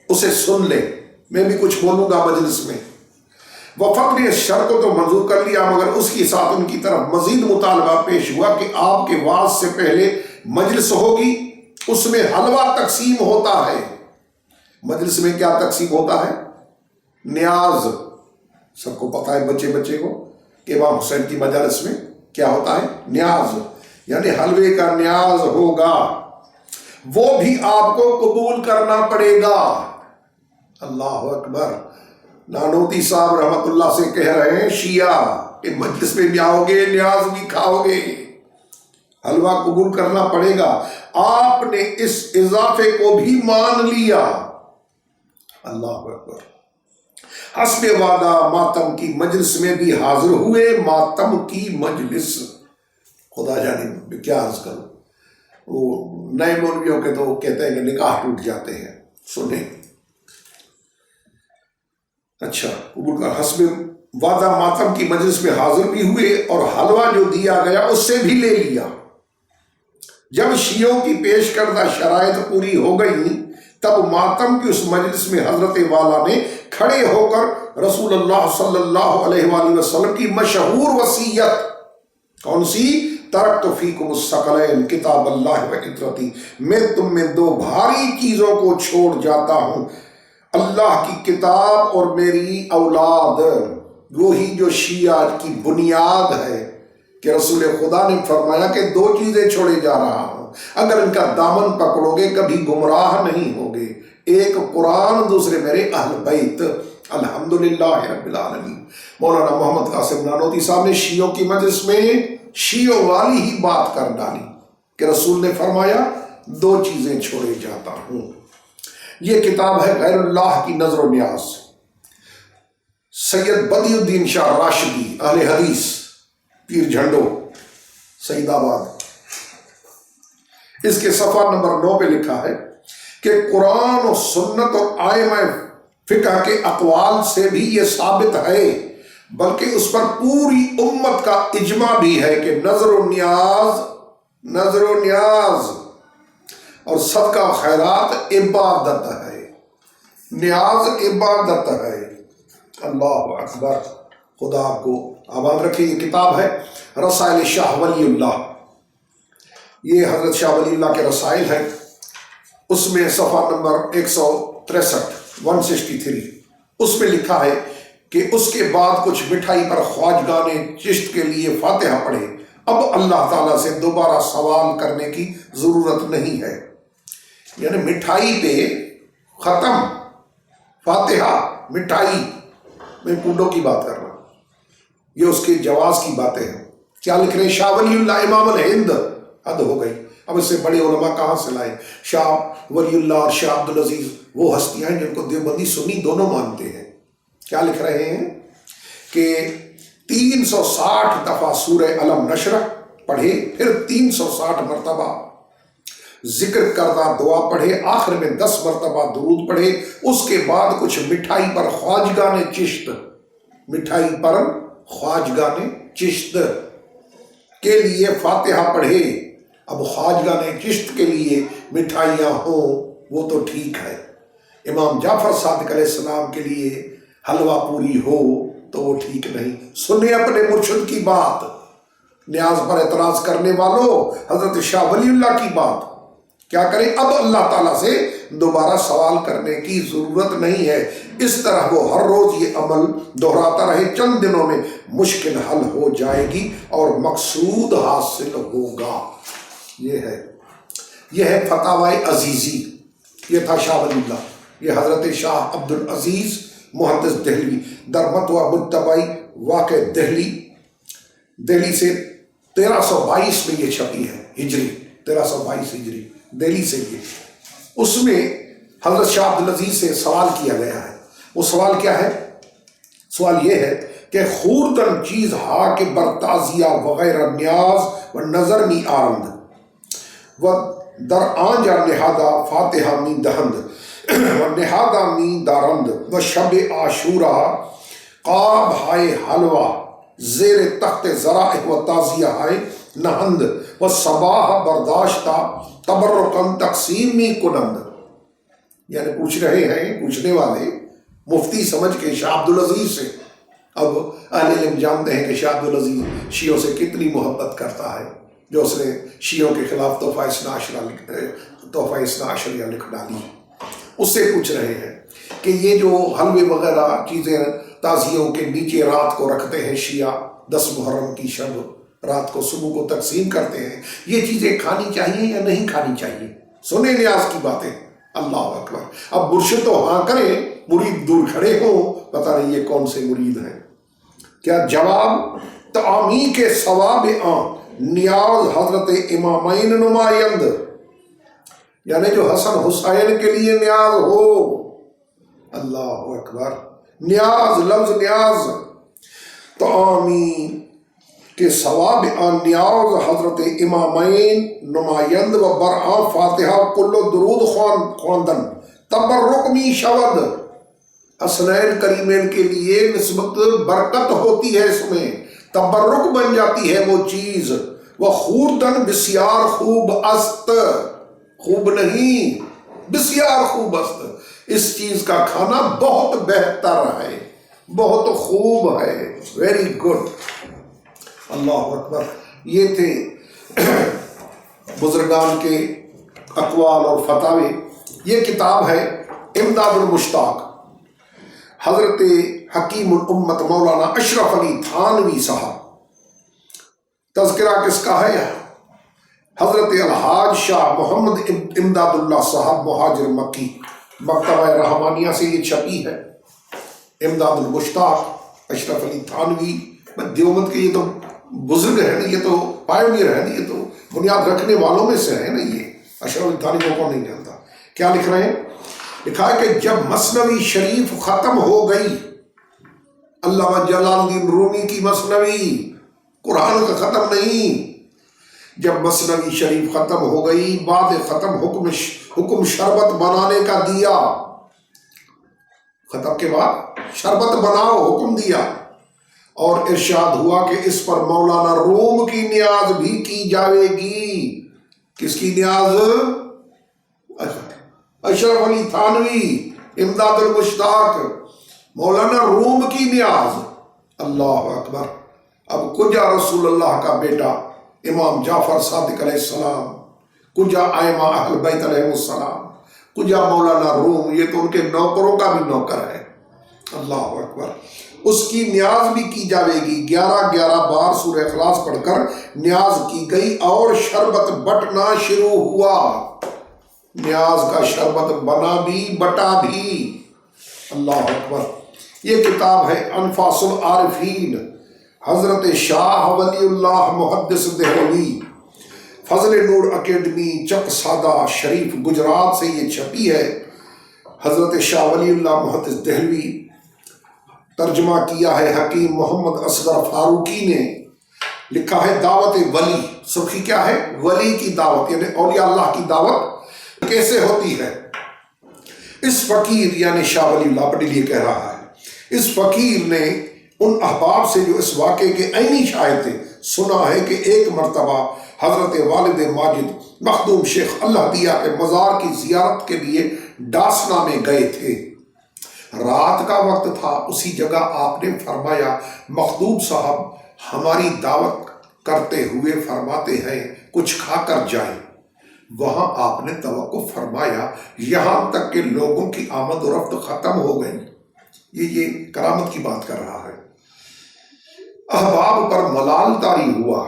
اسے سن لے، میں بھی کچھ بولوں گا مجلس میں۔ وفد نے اس شرط کو تو منظور کر لیا، مگر اس کے ساتھ ان کی طرف مزید مطالبہ پیش ہوا کہ آپ کے واعظ سے پہلے مجلس ہوگی، اس میں حلوہ تقسیم ہوتا ہے۔ مجلس میں کیا تقسیم ہوتا ہے، نیاز، سب کو پتا ہے بچے بچے کو کہ امام حسین کی مجلس میں کیا ہوتا ہے، نیاز، یعنی حلوے کا نیاز ہوگا، وہ بھی آپ کو قبول کرنا پڑے گا۔ اللہ اکبر، نانوتوی صاحب رحمت اللہ سے کہہ رہے ہیں شیعہ کہ مجلس میں بھی آؤ گے، نیاز بھی کھاؤ گے۔ حلوہ قبول کرنا پڑے گا. آپ نے اس اضافے کو بھی مان لیا. اللہ اکبر. حسب وعدہ ماتم کی مجلس میں بھی حاضر ہوئے. ماتم کی مجلس، خدا جانے کیا عرض کروں، وہ نئے مولویوں کے تو کہتے ہیں کہ نکاح ٹوٹ جاتے ہیں. سنیں، اچھا قبول کر. حسب وعدہ ماتم کی مجلس میں حاضر بھی ہوئے اور حلوہ جو دیا گیا اس سے بھی لے لیا. جب شیعوں کی پیش کردہ شرائط پوری ہو گئی تب ماتم کی اس مجلس میں حضرت والا نے کھڑے ہو کر رسول اللہ صلی اللہ علیہ وآلہ وسلم کی مشہور وصیت، کون سی؟ ترکت فیکم الثقلین کتاب اللہ و عترتی، میں تم میں دو بھاری چیزوں کو چھوڑ جاتا ہوں، اللہ کی کتاب اور میری اولاد. وہی جو شیعہ کی بنیاد ہے کہ رسول خدا نے فرمایا کہ دو چیزیں چھوڑے جا رہا ہوں، اگر ان کا دامن پکڑو گے کبھی گمراہ نہیں ہوگے، ایک قرآن، دوسرے میرے اہل بیت. الحمدللہ رب العالمین. مولانا محمد قاسم نانوتوی صاحب نے شیعوں کی مجلس میں شیعوں والی ہی بات کر ڈالی کہ رسول نے فرمایا دو چیزیں چھوڑے جاتا ہوں. یہ کتاب ہے غیر اللہ کی نظر و نیاز، سید بدی الدین شاہ راشدی اہل حدیث پیر جھنڈو سعید آباد. اس کے صفحہ نمبر 9 پہ لکھا ہے کہ قرآن و سنت اور ائمہ فقہ کے اقوال سے بھی یہ ثابت ہے، بلکہ اس پر پوری امت کا اجماع بھی ہے کہ نظر و نیاز اور صدقہ خیرات عبادت ہے. نیاز عبادت ہے. اللہ اکبر. خدا آپ کو آباد رکھے. یہ کتاب ہے رسائل شاہ ولی اللہ، یہ حضرت شاہ ولی اللہ کے رسائل ہیں. اس میں صفحہ نمبر 163 اس میں لکھا ہے کہ اس کے بعد کچھ مٹھائی پر خواجگان چشت کے لیے فاتحہ پڑھے. اب اللہ تعالیٰ سے دوبارہ سوال کرنے کی ضرورت نہیں ہے. یعنی مٹھائی پہ ختم، فاتحہ مٹھائی. میں پونڈوں کی بات کر رہا ہوں، یہ اس کے جواز کی باتیں ہیں. کیا لکھ رہے ہیں؟ شاہ ولی اللہ امام الہند. حد ہو گئی. اب اس سے بڑے علماء کہاں سے لائے؟ شاہ ولی اللہ اور شاہ عبدالعزیز وہ ہستیاں ہیں جن کو دیوبندی سنی دونوں مانتے ہیں. کیا لکھ رہے ہیں کہ 360 دفعہ سورہ علم نشرہ پڑھے، پھر 360 مرتبہ ذکر کردہ دعا پڑھے، آخر میں 10 مرتبہ درود پڑھے. اس کے بعد کچھ مٹھائی پر خواجگان چشت کے لیے فاتحہ پڑھے. اب خواجگان چشت کے لیے مٹھائیاں ہوں وہ تو ٹھیک ہے، امام جعفر صادق علیہ السلام کے لیے حلوہ پوری ہو تو وہ ٹھیک نہیں. سنیں اپنے مرشد کی بات. نیاز پر اعتراض کرنے والوں، حضرت شاہ ولی اللہ کی بات کیا کریں؟ اب اللہ تعالیٰ سے دوبارہ سوال کرنے کی ضرورت نہیں ہے. اس طرح وہ ہر روز یہ عمل دہراتا رہے، چند دنوں میں مشکل حل ہو جائے گی اور مقصود حاصل ہوگا. یہ ہے فتاوی عزیزی. یہ تھا شاہ ولی اللہ. یہ حضرت شاہ عبدالعزیز محدث دہلوی درمتوہ متبعی واقع دہلی سے 1322 میں یہ چھپی ہے ہجری، 1322 ہجری دہلی سے. یہ اس میں حضرت شاہ عبدالعزیز سے سوال کیا گیا ہے. وہ سوال کیا ہے؟ سوال یہ ہے کہ خوردن چیز ہا کے برتازیہ وغیرہ نیاز و نظر می آرند و در آنجا نہادہ فاتحہ می دہند و نہادہ می دارند و شب عاشورہ قاب ہائے حلوہ زیر تخت ذرائع و تازیہ ہائے نہند و صباح برداشتہ تبرکن تقسیم می کنند. یعنی پوچھ رہے ہیں پوچھنے والے مفتی سمجھ کے شاہ عبدالعزیز سے. اب اہل علم جانتے ہیں کہ شاہ عبدالعزیز شیعوں سے کتنی محبت کرتا ہے، جو اس نے شیعوں کے خلاف تحفہ اثنا عشریہ لکھ ڈالی. اس سے پوچھ رہے ہیں کہ یہ جو حلوے وغیرہ چیزیں تازیوں کے نیچے رات کو رکھتے ہیں شیعہ، 10 محرم کی شب رات کو صبح کو تقسیم کرتے ہیں، یہ چیزیں کھانی چاہیے یا نہیں کھانی چاہیے؟ سنیں نیاز کی باتیں. اللہ اکبر. اب مرشد تو ہاں کریں، مرید دور کھڑے ہوں، پتہ نہیں یہ کون سے مرید ہیں. کیا جواب؟ تعامی کے ثواب نیاز حضرت امامین نمائند، یعنی جو حسن حسین کے لیے نیاز ہو۔ اللہ اکبر، نیاز، لفظ نیاز، تعامی کے ثواب آن نیاز حضرت امامین نمائند و برآں فاتحہ کل درود خواندن تبرک می شود، حسنین کریمین کے لیے نسبت برکت ہوتی ہے، اس میں تبرک بن جاتی ہے وہ چیز۔ وہ خوردن بسیار خوب است، خوب نہیں بسیار خوب است، اس چیز کا کھانا بہت بہتر ہے، بہت خوب ہے، ویری گڈ۔ اللہ اکبر۔ یہ تھے بزرگان کے اقوال اور فتاوی۔ یہ کتاب ہے امداد المشتاق، حضرت حکیم الامت مولانا اشرف علی تھانوی صاحب۔ تذکرہ کس کا ہے؟ حضرت الحاج شاہ محمد امداد اللہ صاحب مہاجر مکی، مکتبہ رحمانیہ سے یہ چھپی ہے۔ امداد المشتاق اشرف علی تھانوی، دیوبند کے یہ تو بزرگ ہے نا، یہ تو پائونیئر ہے نا، یہ تو بنیاد رکھنے والوں میں سے ہے نا۔ یہ اشرف علی تھانوی کو کون نہیں جانتا؟ کیا لکھ رہے ہیں؟ لکھا ہے کہ جب مثنوی شریف ختم ہو گئی، علامہ جلال الدین رومی کی مثنوی، قرآن کا ختم نہیں، جب مثنوی شریف ختم ہو گئی، بعد ختم حکم شربت بنانے کا دیا، ختم کے بعد شربت بناؤ حکم دیا، اور ارشاد ہوا کہ اس پر مولانا روم کی نیاز بھی کی جائے گی۔ کس کی نیاز؟ اشرف علی تھانوی، امداد المشتاق، مولانا روم کی نیاز۔ اللہ اکبر۔ اب کجا رسول اللہ کا بیٹا امام جعفر صادق علیہ السلام، کجا ائمہ اہل بیت علیہ السلام، کجا مولانا روم، یہ تو ان کے نوکروں کا بھی نوکر ہے۔ اللہ اکبر۔ اس کی نیاز بھی کی جائے گی۔ 11 بار سورہ اخلاص پڑھ کر نیاز کی گئی اور شربت بٹنا شروع ہوا۔ نیاز کا شربت بنا بھی بٹا بھی۔ اللہ اکبر۔ یہ کتاب ہے انفاس العارفین، حضرت شاہ ولی اللہ محدث دہلوی، فضل نور اکیڈمی چک سادہ شریف گجرات سے یہ چھپی ہے۔ حضرت شاہ ولی اللہ محدث دہلوی، ترجمہ کیا ہے حکیم محمد اصغر فاروقی نے۔ لکھا ہے دعوت ولی، سرخی کیا ہے؟ ولی کی دعوت، یعنی اولیاء اللہ کی دعوت کیسے ہوتی ہے۔ اس فقیر یعنی شاہ ولی اللہ اپنے لیے کہہ رہا ہے، اس فقیر نے ان احباب سے جو اس واقعے کے عینی شاہد تھے سنا ہے کہ ایک مرتبہ حضرت والد ماجد مخدوم شیخ اللہ دیا کے مزار کی زیارت کے لیے ڈاسنا میں گئے تھے۔ رات کا وقت تھا، اسی جگہ آپ نے فرمایا مخدوم صاحب ہماری دعوت کرتے ہوئے فرماتے ہیں کچھ کھا کر جائیں۔ وہاں آپ نے توقف فرمایا یہاں تک کہ لوگوں کی آمد و رفت ختم ہو گئی۔ یہ کرامت کی بات کر رہا ہے۔ احباب پر ملال طاری ہوا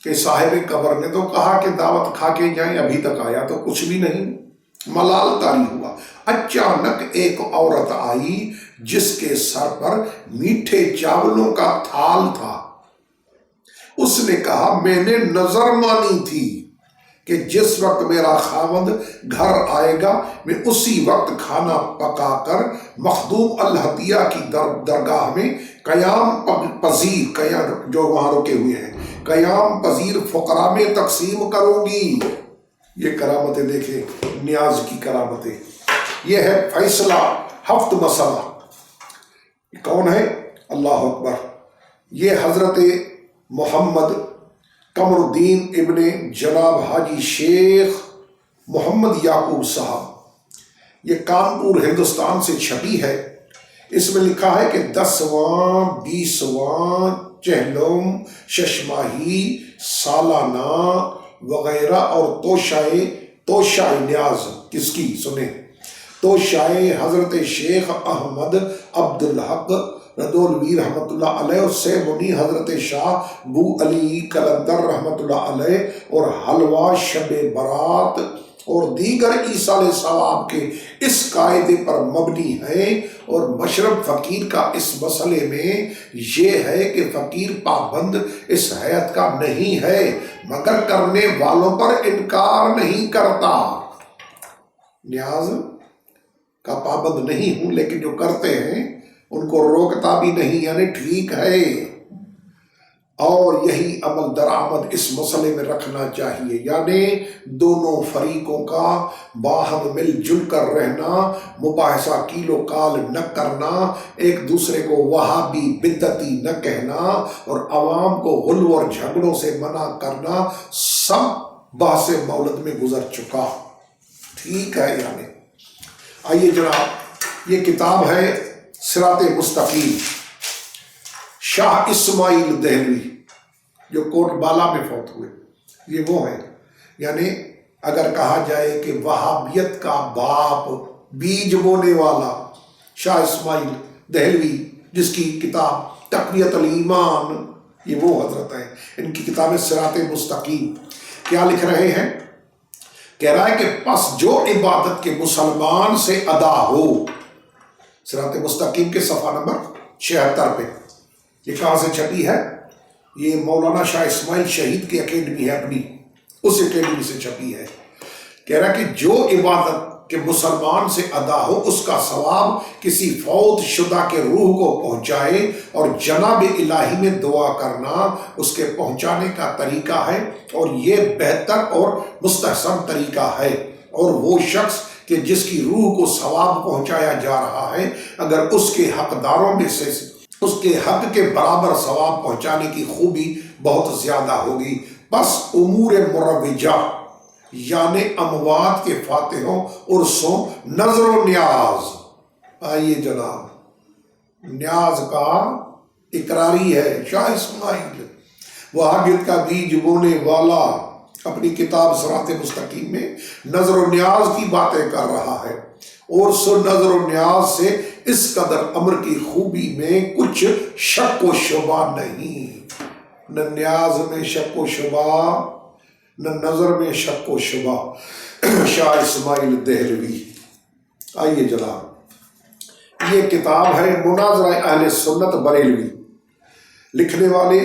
کہ صاحب قبر نے تو کہا کہ دعوت کھا کے جائیں، ابھی تک آیا تو کچھ بھی نہیں۔ ملال طاری ہوا۔ اچانک ایک عورت آئی جس کے سر پر میٹھے چاولوں کا تھال تھا۔ اس نے کہا میں نے نظر مانی تھی کہ جس وقت میرا خاوند گھر آئے گا میں اسی وقت کھانا پکا کر مخدوم الہدیہ کی درگاہ میں قیام پذیر، جو وہاں رکے ہوئے ہیں، قیام پذیر فقراء میں تقسیم کروں گی۔ یہ کرامتیں دیکھیں، نیاز کی کرامتیں۔ یہ ہے فیصلہ ہفت مسئلہ۔ کون ہے؟ اللہ اکبر۔ یہ حضرت محمد قمر الدین ابن جناب حاجی شیخ محمد یعقوب صاحب، یہ کانپور ہندوستان سے چھپی ہے۔ اس میں لکھا ہے کہ 10واں 20واں چہلم ششماہی سالانہ وغیرہ اور توشائے نیاز کس کی سنیں؟ توشائے حضرت شیخ احمد عبدالحق ردولوی رحمۃ اللہ علیہ سے منی حضرت شاہ بو علی کلندر رحمۃ اللہ علیہ، اور حلوہ شب برات اور دیگر ایصال ثواب کے اس قاعدے پر مبنی ہے۔ اور مشرب فقیر کا اس مسئلے میں یہ ہے کہ فقیر پابند اس حیت کا نہیں ہے، مگر کرنے والوں پر انکار نہیں کرتا۔ نیاز کا پابند نہیں ہوں، لیکن جو کرتے ہیں ان کو روکتا بھی نہیں، یعنی ٹھیک ہے۔ اور یہی عمل درآمد اس مسئلے میں رکھنا چاہیے، یعنی دونوں فریقوں کا باہم مل جل کر رہنا، مباحثہ کیل و کال نہ کرنا، ایک دوسرے کو وہابی بدعتی نہ کہنا، اور عوام کو غلو اور جھگڑوں سے منع کرنا، سب بحث مولد میں گزر چکا۔ ٹھیک ہے، یعنی آئیے جناب، یہ کتاب ہے صراط مستقیم، شاہ اسماعیل دہلوی جو کوٹ بالا میں فوت ہوئے، یہ وہ ہیں۔ یعنی اگر کہا جائے کہ وہابیت کا باپ، بیج بونے والا شاہ اسماعیل دہلوی، جس کی کتاب تقویت الایمان، یہ وہ حضرت ہیں۔ ان کی کتاب ہے صراط مستقیم۔ کیا لکھ رہے ہیں؟ کہہ رہا ہے کہ پس جو عبادت کے مسلمان سے ادا ہو، صراط مستقیم کے صفحہ نمبر 76 پہ، یہ کہاں سے چھپی ہے؟ یہ مولانا شاہ اسماعیل شہید کی اکیڈمی ہے، اپنی اس اکیڈمی سے چھپی ہے۔ کہہ رہا ہے کہ جو عبادت کے مسلمان سے ادا ہو، اس کا ثواب کسی فوت شدہ کے روح کو پہنچائے، اور جناب الہی میں دعا کرنا اس کے پہنچانے کا طریقہ ہے، اور یہ بہتر اور مستحسن طریقہ ہے۔ اور وہ شخص کہ جس کی روح کو ثواب پہنچایا جا رہا ہے، اگر اس کے حقداروں میں سے اس کے حق کے برابر ثواب پہنچانے کی خوبی بہت زیادہ ہوگی۔ بس امور مروجہ، یعنی اموات کے فاتحوں، عرسوں، نظر و نیاز۔ آئیے جناب، نیاز کا اقراری ہے شاہ اسماعیل، وہابیت کا بیج بونے والا، اپنی کتاب صراط مستقیم میں نظر و نیاز کی باتیں کر رہا ہے۔ اور سو نظر و نیاز سے اس قدر امر کی خوبی میں کچھ شک و شبہ نہیں، نہ نیاز میں شک و شبہ، نہ نظر میں شک و شبہ۔ شاہ اسماعیل دہلوی۔ آئیے جناب، یہ کتاب ہے مناظرہ اہل سنت بریلوی، لکھنے والے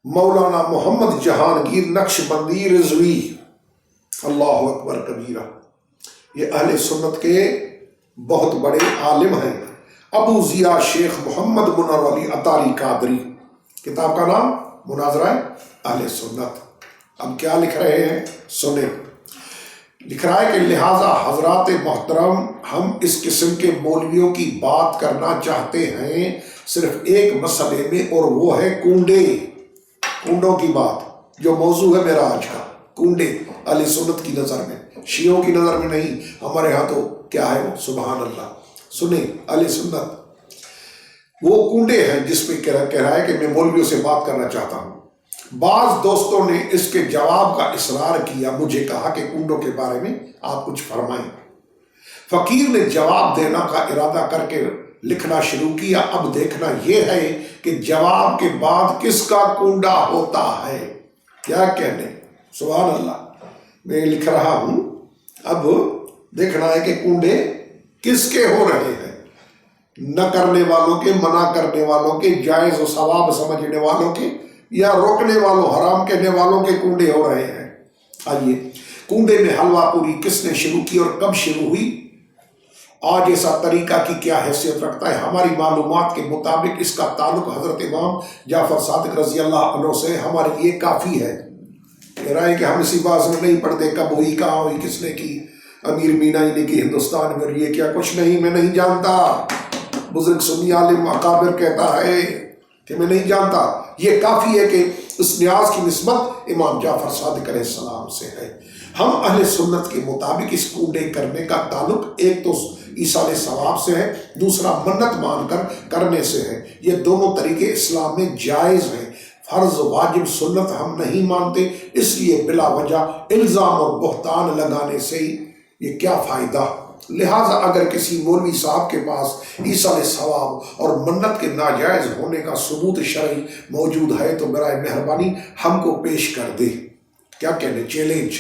مولانا محمد جہانگیر نقشبندی رضوی، اللہ اکبر کبیرہ۔ یہ اہل سنت کے بہت بڑے عالم ہیں، ابو ضیاء شیخ محمد منور علی اطاری قادری۔ کتاب کا نام مناظرہ اہل سنت۔ اب کیا لکھ رہے ہیں سنیں۔ لکھ رہا ہے کہ لہٰذا حضرات محترم، ہم اس قسم کے مولویوں کی بات کرنا چاہتے ہیں صرف ایک مسئلے میں، اور وہ ہے کنڈے، کنڈوں کی بات، جو موضوع ہے میرا آج کا۔ کنڈے اہل سنت کی نظر میں، شیعوں کی نظر میں نہیں، ہمارے ہاں تو کیا ہے وہ، سبحان اللہ۔ سنیں، اہل سنت وہ کنڈے ہیں جس پہ کہہ رہا ہے کہ میں مولویوں سے بات کرنا چاہتا ہوں۔ بعض دوستوں نے اس کے جواب کا اصرار کیا، مجھے کہا کہ کنڈوں کے بارے میں آپ کچھ فرمائیں۔ فقیر نے جواب دینا کا ارادہ کر کے لکھنا شروع کیا۔ اب دیکھنا یہ ہے کہ جواب کے بعد کس کا کنڈا ہوتا ہے، کیا کہنے، سبحان اللہ۔ میں لکھ رہا ہوں، اب دیکھنا ہے کہ کنڈے کس کے ہو رہے ہیں، نہ کرنے والوں کے، منع کرنے والوں کے، جائز و ثواب سمجھنے والوں کے، یا روکنے والوں، حرام کہنے والوں کے کنڈے ہو رہے ہیں۔ آئیے، کنڈے میں حلوہ پوری کس نے شروع کی اور کب شروع ہوئی، آج ایسا طریقہ کی کیا حیثیت رکھتا ہے؟ ہماری معلومات کے مطابق اس کا تعلق حضرت امام جعفر صادق رضی اللہ عنہ سے ہمارے لیے کافی ہے۔ کہہ رہا ہے کہ ہم اسی بات میں نہیں پڑھتے کب ہوئی، کہاں ہوئی، کس نے کی، امیر مینائی نے کی ہندوستان میں، یہ کیا، کچھ نہیں، میں نہیں جانتا۔ بزرگ سنی عالم اکابر کہتا ہے کہ میں نہیں جانتا۔ یہ کافی ہے کہ اس نیاز کی نسبت امام جعفر صادق علیہ السلام سے ہے۔ ہم اہل سنت کے مطابق اس کنڈے کرنے کا تعلق ایک تو ایصال ثواب سے ہے، دوسرا منت مان کر کرنے سے ہے۔ یہ دونوں طریقے اسلام میں جائز ہیں۔ فرض، واجب، سنت ہم نہیں مانتے، اس لیے بلا وجہ الزام اور بہتان لگانے سے یہ کیا فائدہ۔ لہٰذا اگر کسی مولوی صاحب کے پاس ایصال ثواب اور منت کے ناجائز ہونے کا ثبوت شرعی موجود ہے تو برائے مہربانی ہم کو پیش کر دے۔ کیا کہنے، چیلنج۔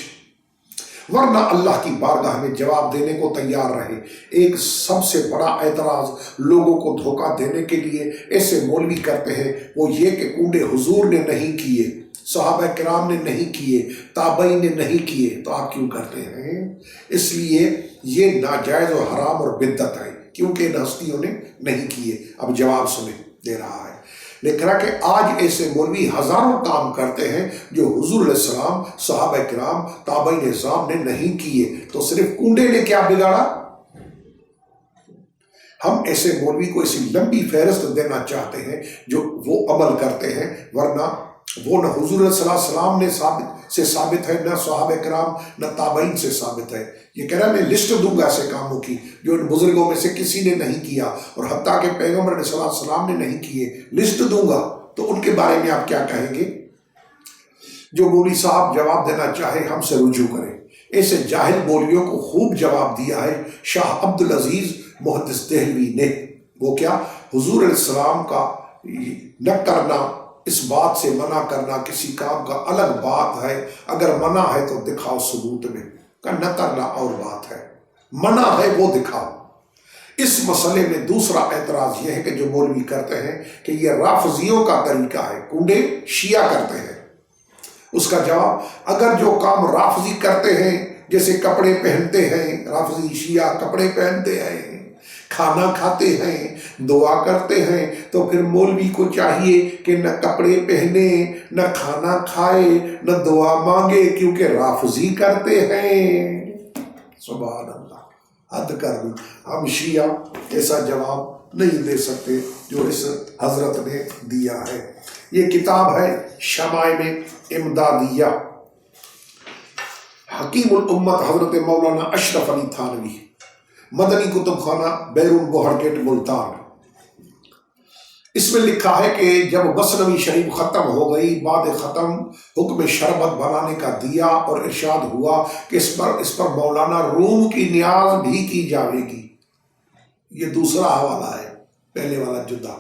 ورنہ اللہ کی بارگاہ میں جواب دینے کو تیار رہے۔ ایک سب سے بڑا اعتراض لوگوں کو دھوکہ دینے کے لیے ایسے مولوی کرتے ہیں وہ یہ کہ کنڈے حضور نے نہیں کیے، صحابہ کرام نے نہیں کیے، تابعین نے نہیں کیے، تو آپ کیوں کرتے ہیں؟ اس لیے یہ ناجائز و حرام اور بدعت ہے، کیونکہ ان ہستیوں نے نہیں کیے۔ اب جواب سنیں، دے رہا ہے، لیکن کہ آج ایسے مولوی ہزاروں کام کرتے ہیں جو حضور علیہ السلام، صحابہ کرام، تابعین اعظام نے نہیں کیے، تو صرف کنڈے نے کیا بگاڑا؟ ہم ایسے مولوی کو ایسی لمبی فہرست دینا چاہتے ہیں جو وہ عمل کرتے ہیں، ورنہ وہ نہ حضور صلی اللہ علیہ وسلم نے ثابت ہے، نہ صحابہ کرام، نہ تابعین سے ثابت ہے۔ یہ کہہ رہا ہے میں لسٹ دوں گا ایسے کاموں کی جو ان بزرگوں میں سے کسی نے نہیں کیا، اور حتیٰ کہ پیغمبر صلی اللہ علیہ وسلم نے نہیں کیے، لسٹ دوں گا، تو ان کے بارے میں آپ کیا کہیں گے؟ جو مولوی صاحب جواب دینا چاہے ہم سے رجوع کریں۔ ایسے جاہل مولویوں کو خوب جواب دیا ہے شاہ عبدالعزیز محدث دہلوی نے۔ وہ کیا؟ حضور علیہ السلام کا نہ کرنا، اس بات سے منع کرنا کسی کام کا الگ بات ہے، اگر منع ہے تو دکھاؤ ثبوت میں، کہ نہ کرنا اور بات ہے، منع ہے وہ دکھاؤ۔ اس مسئلے میں دوسرا اعتراض یہ ہے کہ جو مولوی کرتے ہیں کہ یہ رافضیوں کا طریقہ ہے، کنڈے شیعہ کرتے ہیں۔ اس کا جواب، اگر جو کام رافضی کرتے ہیں، جیسے کپڑے پہنتے ہیں، رافضی شیعہ کپڑے پہنتے ہیں، کھانا کھاتے ہیں، دعا کرتے ہیں، تو پھر مولوی کو چاہیے کہ نہ کپڑے پہنے، نہ کھانا کھائے، نہ دعا مانگے، کیونکہ رافضی کرتے ہیں۔ سبحان اللہ، حد کر دی۔ ہم شیعہ ایسا جواب نہیں دے سکتے جو اس حضرت نے دیا ہے۔ یہ کتاب ہے شمائم امدادیہ، حکیم الامت حضرت مولانا اشرف علی تھانوی، مدنی کتب خانہ بیرون بوہر گیٹ ملتان۔ اس میں لکھا ہے کہ جب مثنوی شریف ختم ہو گئی، بعد ختم حکم شربت بنانے کا دیا اور ارشاد ہوا کہ اس پر مولانا روم کی نیاز بھی کی جاوے گی۔ یہ دوسرا حوالہ ہے، پہلے والا جدا۔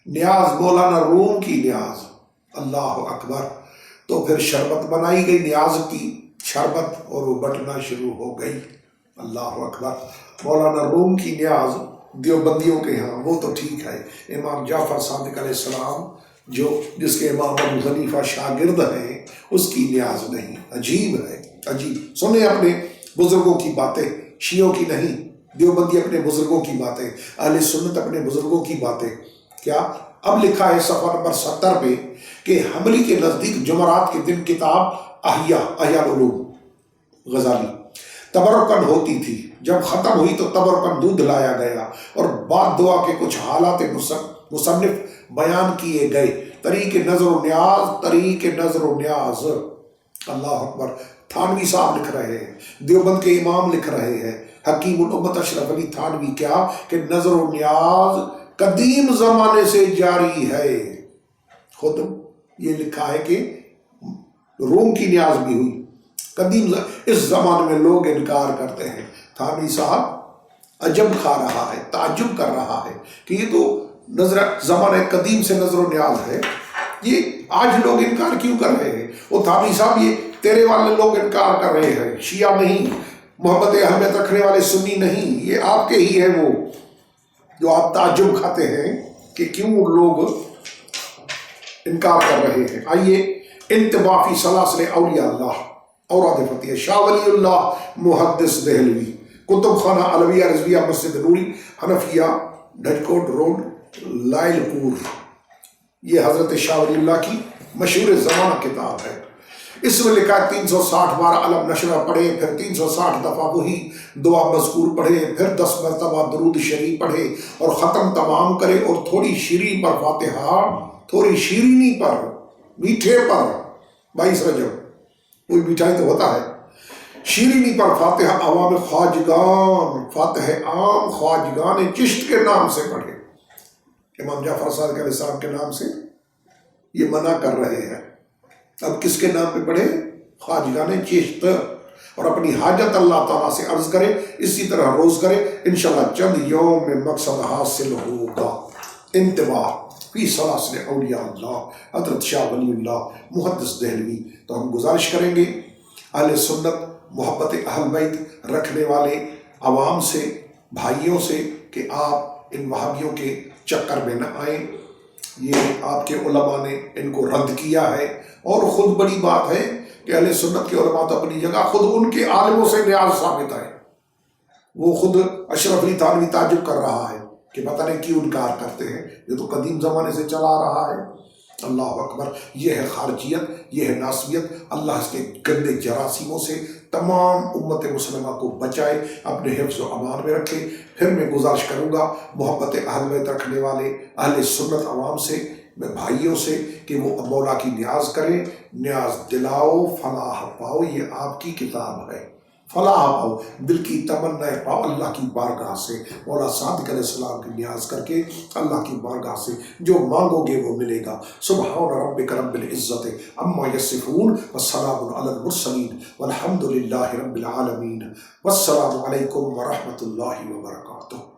نیاز مولانا روم کی نیاز، اللہ اکبر۔ تو پھر شربت بنائی گئی نیاز کی شربت، اور وہ بٹنا شروع ہو گئی، اللہ اکبر۔ مولانا روم کی نیاز دیوبندیوں کے ہاں وہ تو ٹھیک ہے، امام جعفر صادق علیہ السلام جس کے امام ابو حنیفہ شاگرد ہیں، اس کی نیاز نہیں۔ عجیب ہے، عجیب۔ سنیں اپنے بزرگوں کی باتیں، شیعوں کی نہیں، دیوبندی اپنے بزرگوں کی باتیں، اہل سنت اپنے بزرگوں کی باتیں۔ کیا اب لکھا ہے صفحہ نمبر 70 پہ کہ حنبلی کے نزدیک جمعرات کے دن کتاب احیاء العلوم غزالی تبرکن ہوتی تھی، جب ختم ہوئی تو تبرکن دودھ لایا گیا، اور بعد دعا کے کچھ حالات مصنف بیان کیے گئے۔ طریق نظر و نیاز، اللہ اکبر۔ تھانوی صاحب لکھ رہے ہیں، دیوبند کے امام لکھ رہے ہیں، حکیم الامت اشرف علی تھانوی، کیا کہ نظر و نیاز قدیم زمانے سے جاری ہے۔ خود یہ لکھا ہے کہ روم کی نیاز بھی ہوئی قدیم، اس زمانے میں لوگ انکار کرتے ہیں۔ تھانوی صاحب عجب کھا رہا ہے، تعجب کر رہا ہے کہ یہ تو زمانہ قدیم سے نظر و نیاز ہے، یہ آج لوگ انکار کیوں کر رہے ہیں؟ وہ تھانوی صاحب یہ تیرے والے لوگ انکار کر رہے ہیں، شیعہ نہیں، محبت اہمیت رکھنے والے سنی نہیں، یہ آپ کے ہی ہیں وہ جو آپ تعجب کھاتے ہیں کہ کیوں لوگ انکار کر رہے ہیں۔ آئیے انتباہ فی سلاسل اولیاء اللہ، اوراد فتح، شاہ ولی اللہ محدث دہلوی، کتب خانہ علویہ رضویہ، مسجد نوری، حنفیہ، ڈھجکوٹ روڈ، لائل پور۔ یہ حضرت شاہ ولی اللہ کی مشہور زمانہ کتاب ہے۔ اس میں لکھا 360 بار علم نشرہ پڑھے، پھر 360 دفعہ وہی دعا مذکور پڑھے، پھر 10 مرتبہ درود شریف پڑھے اور ختم تمام کرے، اور تھوڑی شیرین پر فاتحہ، تھوڑی شیرینی پر، میٹھے پر، 22 رجب کوئی مٹھائی تو ہوتا ہے، شیرینی پر فاتحہ عوام خواجگان، فاتح عام خواجگان چشت کے نام سے پڑھے۔ امام جعفر صادق علیہ السلام کے نام سے یہ منع کر رہے ہیں، اب کس کے نام پہ پڑھے؟ خواجگان چشت، اور اپنی حاجت اللہ تعالیٰ سے عرض کرے، اسی طرح روز کرے، انشاءاللہ چند یوم میں مقصد حاصل ہوگا۔ انتباہ فی سلاسل اولیاء اللہ، حضرت شاہ ولی اللہ محدث دہلوی۔ تو ہم گزارش کریں گے اہل سنت محبت اہل بیت رکھنے والے عوام سے، بھائیوں سے کہ آپ ان وہابیوں کے چکر میں نہ آئیں۔ یہ آپ کے علماء نے ان کو رد کیا ہے، اور خود بڑی بات ہے کہ اہل سنت کے علماء تو اپنی جگہ، خود ان کے عالموں سے نیاز ثابت ہے۔ وہ خود اشرف علی تھانوی تعجب کر رہا ہے کہ پتہ نہیں کیوں انکار کرتے ہیں، یہ تو قدیم زمانے سے چلا آ رہا ہے۔ اللہ اکبر، یہ ہے خارجیت، یہ ہے ناسبیت۔ اللہ اس کے گندے جراثیموں سے تمام امت مسلمہ کو بچائے، اپنے حفظ و امان میں رکھے۔ پھر میں گزارش کروں گا محبت اہل بیت رکھنے والے اہل سنت عوام سے، میں بھائیوں سے، کہ وہ مولا کی نیاز کریں۔ نیاز دلاؤ فلاح پاؤ، یہ آپ کی کتاب ہے۔ فلاح پاؤ، دل کی تمنا پاؤ اللہ کی بارگاہ سے۔ مولا صادق علیہ السلام کی نیاز کر کے اللہ کی بارگاہ سے جو مانگو گے وہ ملے گا۔ سبحان ربک رب العزت عما یصفون والسلام علی المرسلین والحمد للہ رب العالمین، والسلام علیکم ورحمۃ اللہ وبرکاتہ۔